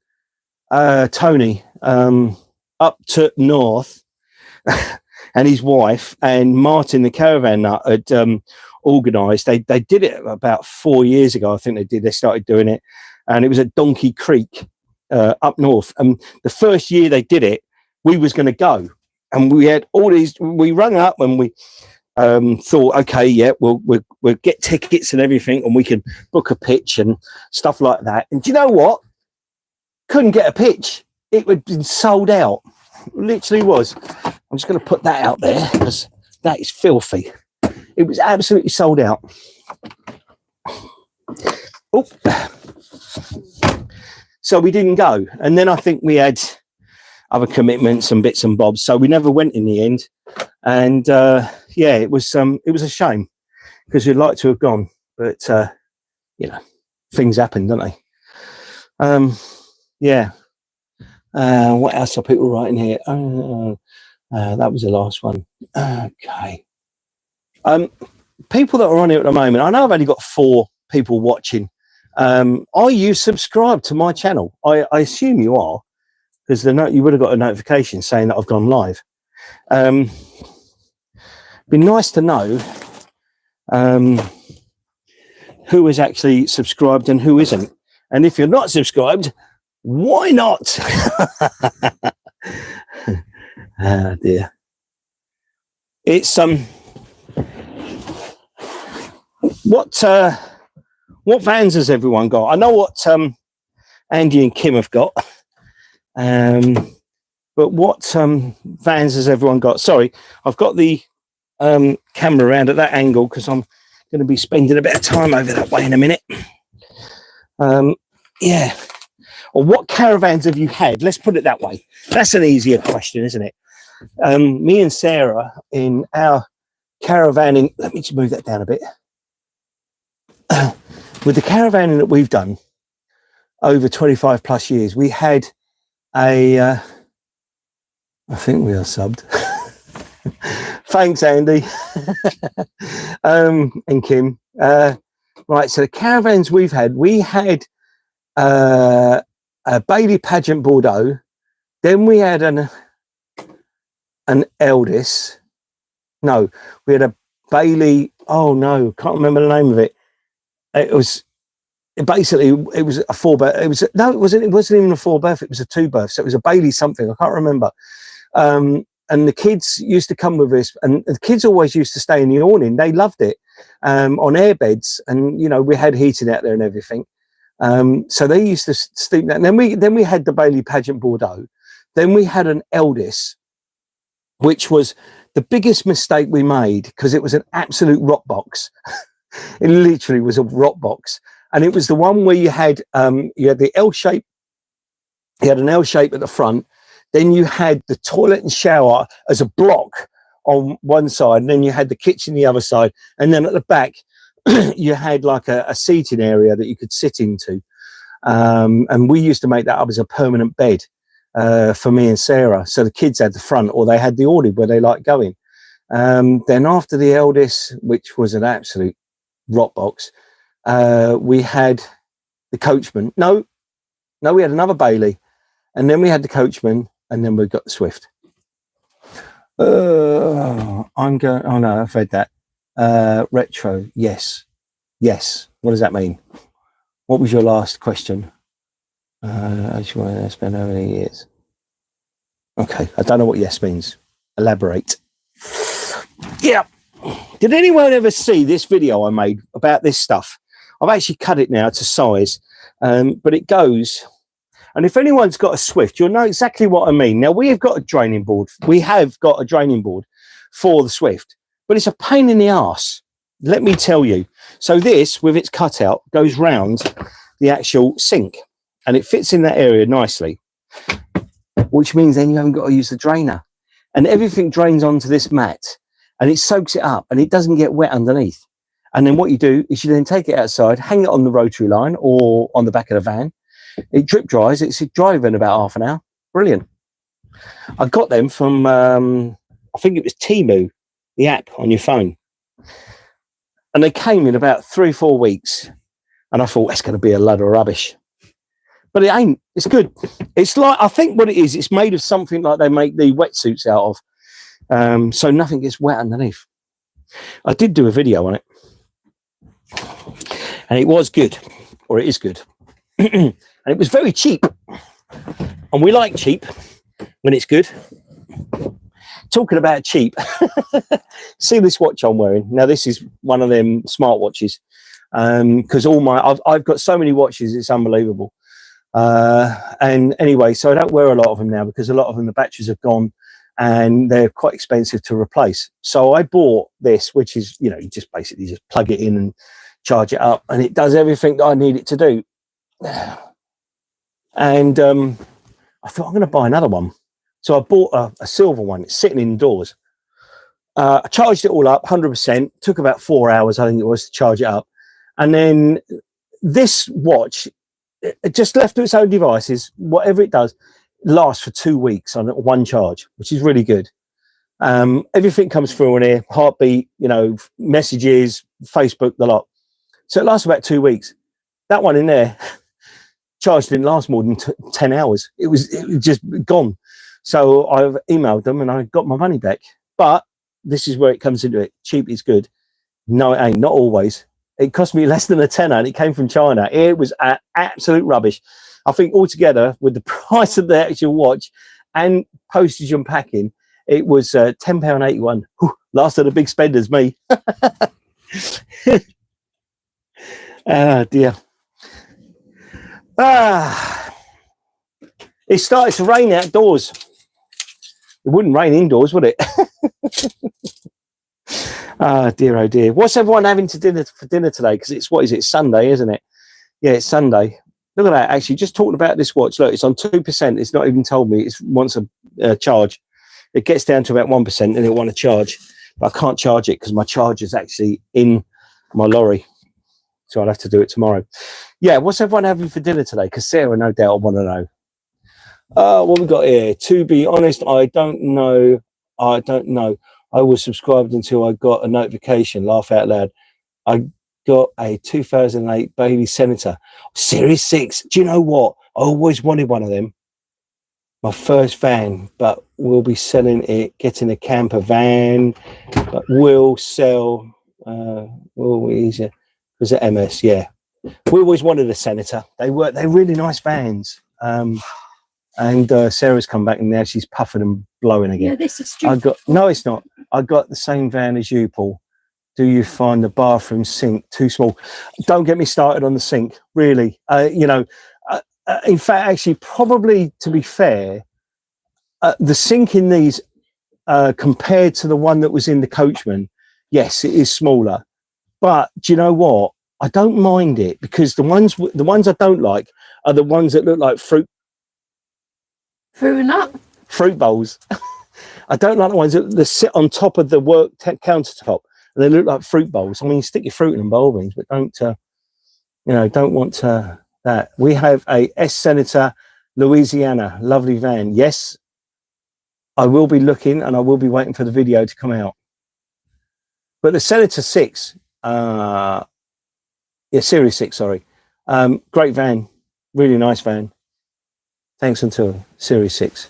Tony, up to North, and his wife, and Martin the Caravan Nut had organised. They did it about 4 years ago, I think they started doing it, and it was at Donkey Creek up north. And the first year they did it, we was going to go, and we had all these, we rung up and we thought, okay, yeah, we'll get tickets and everything, and we can book a pitch and stuff like that. And do you know what? Couldn't get a pitch. It had been sold out. Literally was. I'm just going to put that out there because that is filthy. It was absolutely sold out. Oh, so we didn't go, and then I think we had other commitments and bits and bobs, so we never went in the end. And it was a shame because we'd like to have gone, but things happen, don't they? What else are people writing here? That was the last one. Okay. People that are on here at the moment, I know I've only got 4 people watching. Are you subscribed to my channel? I assume you are, because you would have got a notification saying that I've gone live. Be nice to know who is actually subscribed and who isn't. And if you're not subscribed, why not? Oh dear. It's what vans has everyone got? I know what Andy and Kim have got. But what vans has everyone got? Sorry, I've got the camera around at that angle because I'm going to be spending a bit of time over that way in a minute. Yeah. Or what caravans have you had? Let's put it that way. That's an easier question, isn't it? Me and Sarah in our caravanning, let me just move that down a bit. With the caravanning that we've done over 25 plus years, we had I think we are subbed. Thanks, Andy. And Kim. Right, so the caravans we had a Bailey Pageant Bordeaux, then we had an Eldis. No, we had a Bailey, oh no, can't remember the name of it. It was basically, it was a 4-berth. It wasn't even a 4-berth, it was a 2-berth. So it was a Bailey something, I can't remember. And the kids used to come with us, and the kids always used to stay in the awning. They loved it, on air beds, and you know, we had heating out there and everything. So they used to sleep that. And then we had the Bailey Pageant Bordeaux. Then we had an Eldis, which was the biggest mistake we made because it was an absolute rock box. It literally was a rock box, and it was the one where you had the L shape. You had an L shape at the front. Then you had the toilet and shower as a block on one side, and then you had the kitchen the other side, and then at the back you had like a seating area that you could sit into. And we used to make that up as a permanent bed for me and Sarah. So the kids had the front, or they had the Audi where they liked going. Then after the eldest, which was an absolute rock box, we had the Coachman. No, we had another Bailey, and then we had the Coachman, and then we got the Swift. I'm going. Oh no, I've read that. Retro, yes. What does that mean? What was your last question? I just want to spend how many years? Okay, I don't know what yes means. Elaborate. Yeah. Did anyone ever see this video I made about this stuff? I've actually cut it now to size, but it goes. And if anyone's got a Swift, you'll know exactly what I mean. Now, we have got a draining board. We have got a draining board for the Swift, but it's a pain in the arse. Let me tell you. So this, with its cutout, goes round the actual sink, and it fits in that area nicely, which means then you haven't got to use the drainer. And everything drains onto this mat, and it soaks it up, and it doesn't get wet underneath. And then what you do is you then take it outside, hang it on the rotary line or on the back of the van. It drip dries. It's dry in about half an hour. Brilliant. I got them from, I think it was Temu, the app on your phone. And they came in about 3 or 4 weeks. And I thought, that's going to be a load of rubbish. But it ain't. It's good. It's like, I think what it is, it's made of something like they make the wetsuits out of. So nothing gets wet underneath. I did do a video on it. And it was good. Or it is good. And it was very cheap, and we like cheap when it's good. Talking about cheap, see this watch I'm wearing now. This is one of them smartwatches, because I've got so many watches, it's unbelievable. And anyway, so I don't wear a lot of them now because a lot of them, the batteries have gone and they're quite expensive to replace. So I bought this, which is, you know, you just basically just plug it in and charge it up, and it does everything that I need it to do. And I thought, I'm going to buy another one. So I bought a silver one. It's sitting indoors. I charged it all up 100%. Took about 4 hours, I think it was, to charge it up. And then this watch, it just left to its own devices, whatever it does, lasts for 2 weeks on one charge, which is really good. Everything comes through in here, heartbeat, you know, messages, Facebook, the lot. So it lasts about 2 weeks. That one in there, charge didn't last more than 10 hours. It was just gone. So I've emailed them and I got my money back. But this is where it comes into it. Cheap is good. No, it ain't. Not always. It cost me less than a tenner, and it came from China. It was absolute rubbish. I think altogether, with the price of the actual watch and postage and packing, it was £10.81. Last of the big spenders, me. Oh dear. It started to rain outdoors. It wouldn't rain indoors, would it? Ah, dear, oh dear. What's everyone having for dinner today? Because it's, what is it, Sunday, isn't it? Yeah, it's Sunday. Look at that. Actually, just talking about this watch. Look, it's on 2%. It's not even told me. It wants a charge. It gets down to about 1% and it'll want to charge. But I can't charge it because my charger's actually in my lorry. So I'll have to do it tomorrow. Yeah, what's everyone having for dinner today? Because Sarah, no doubt, will want to know. What we got here? To be honest, I don't know. I don't know. I was subscribed until I got a notification. Laugh out loud. I got a 2008 Bailey Senator Series 6. Do you know what? I always wanted one of them. My first van, but we'll be selling it, getting a camper van, but we'll sell, will easier. Was it MS? Yeah. We always wanted a Senator. They're really nice vans. And Sarah's come back and now she's puffing and blowing again. Yeah, this is stupid. No, it's not. I got the same van as you, Paul. Do you find the bathroom sink too small? Don't get me started on the sink, really. In fact, actually, probably to be fair, the sink in these compared to the one that was in the Coachman, yes, it is smaller. But do you know what? I don't mind it because the ones I don't like are the ones that look like fruit bowls. I don't like the ones that sit on top of the work countertop and they look like fruit bowls. I mean, stick your fruit in them by all means, but don't want that. We have a S Senator Louisiana, lovely van. Yes, I will be looking and I will be waiting for the video to come out. But the Senator 6, Series 6, sorry. Great van, really nice van. Thanks until Series 6.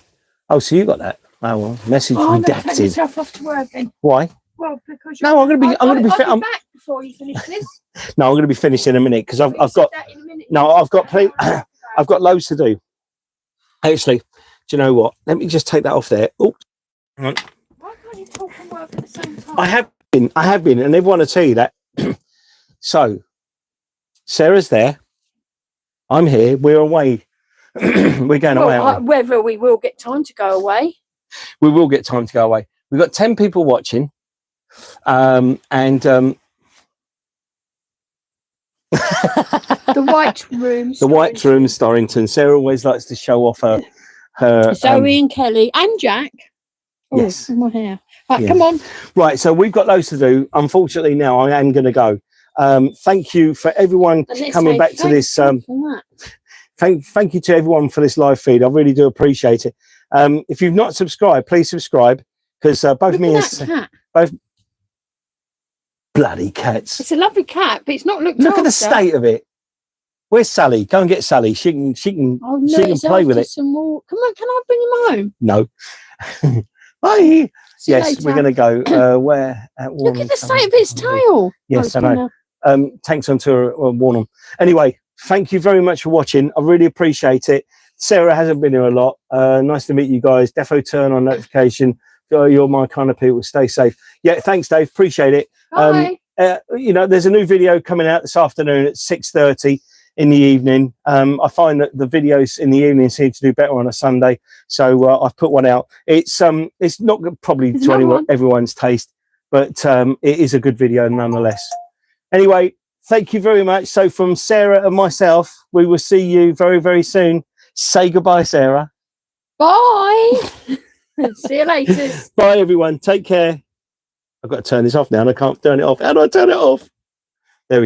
Oh, so you got that? Oh well, message redacted. Take yourself off to work then. Why? Well, because no, I'm gonna be back before you finish this. No, I'm gonna be finished in a minute because I've got plenty. I've got loads to do. Actually, do you know what? Let me just take that off there. Oh, why can't you talk and work at the same time? I have been, and everyone will tell you that. So, Sarah's there. I'm here. We're away. We're going away. Whether we will get time to go away. We will get time to go away. We've got 10 people watching. The White Room. The White Room, Storrington. Sarah always likes to show off her Zoe and Kelly and Jack. Oh, yes. My hair. Right, Yeah. come on. Right, so we've got loads to do. Unfortunately, now I am going to go. Thank you for everyone coming back to this. Thank you to everyone for this live feed. I really do appreciate it. If you've not subscribed, please subscribe because both me and both bloody cats. It's a lovely cat, but it's not looked Look at the state of it. Where's Sally? Go and get Sally. She can play with it. Some more. Come on, can I bring him home? No. Bye. Yes, we're going to go. Where? Look at the state of its tail. Yes, I know. Thanks on to Warnham. Anyway, thank you very much for watching. I really appreciate it. Sarah hasn't been here a lot. Nice to meet you guys. Defo turn on notification. You're my kind of people. Stay safe. Yeah, thanks, Dave. Appreciate it. Bye. There's a new video coming out this afternoon at 6:30 in the evening. I find that the videos in the evening seem to do better on a Sunday, so I've put one out. It's not probably to everyone's taste, but it is a good video nonetheless. Anyway, thank you very much. So from Sarah and myself, we will see you very, very soon. Say goodbye, Sarah. Bye. See you later. Bye, everyone. Take care. I've got to turn this off now and I can't turn it off. How do I turn it off? There we go.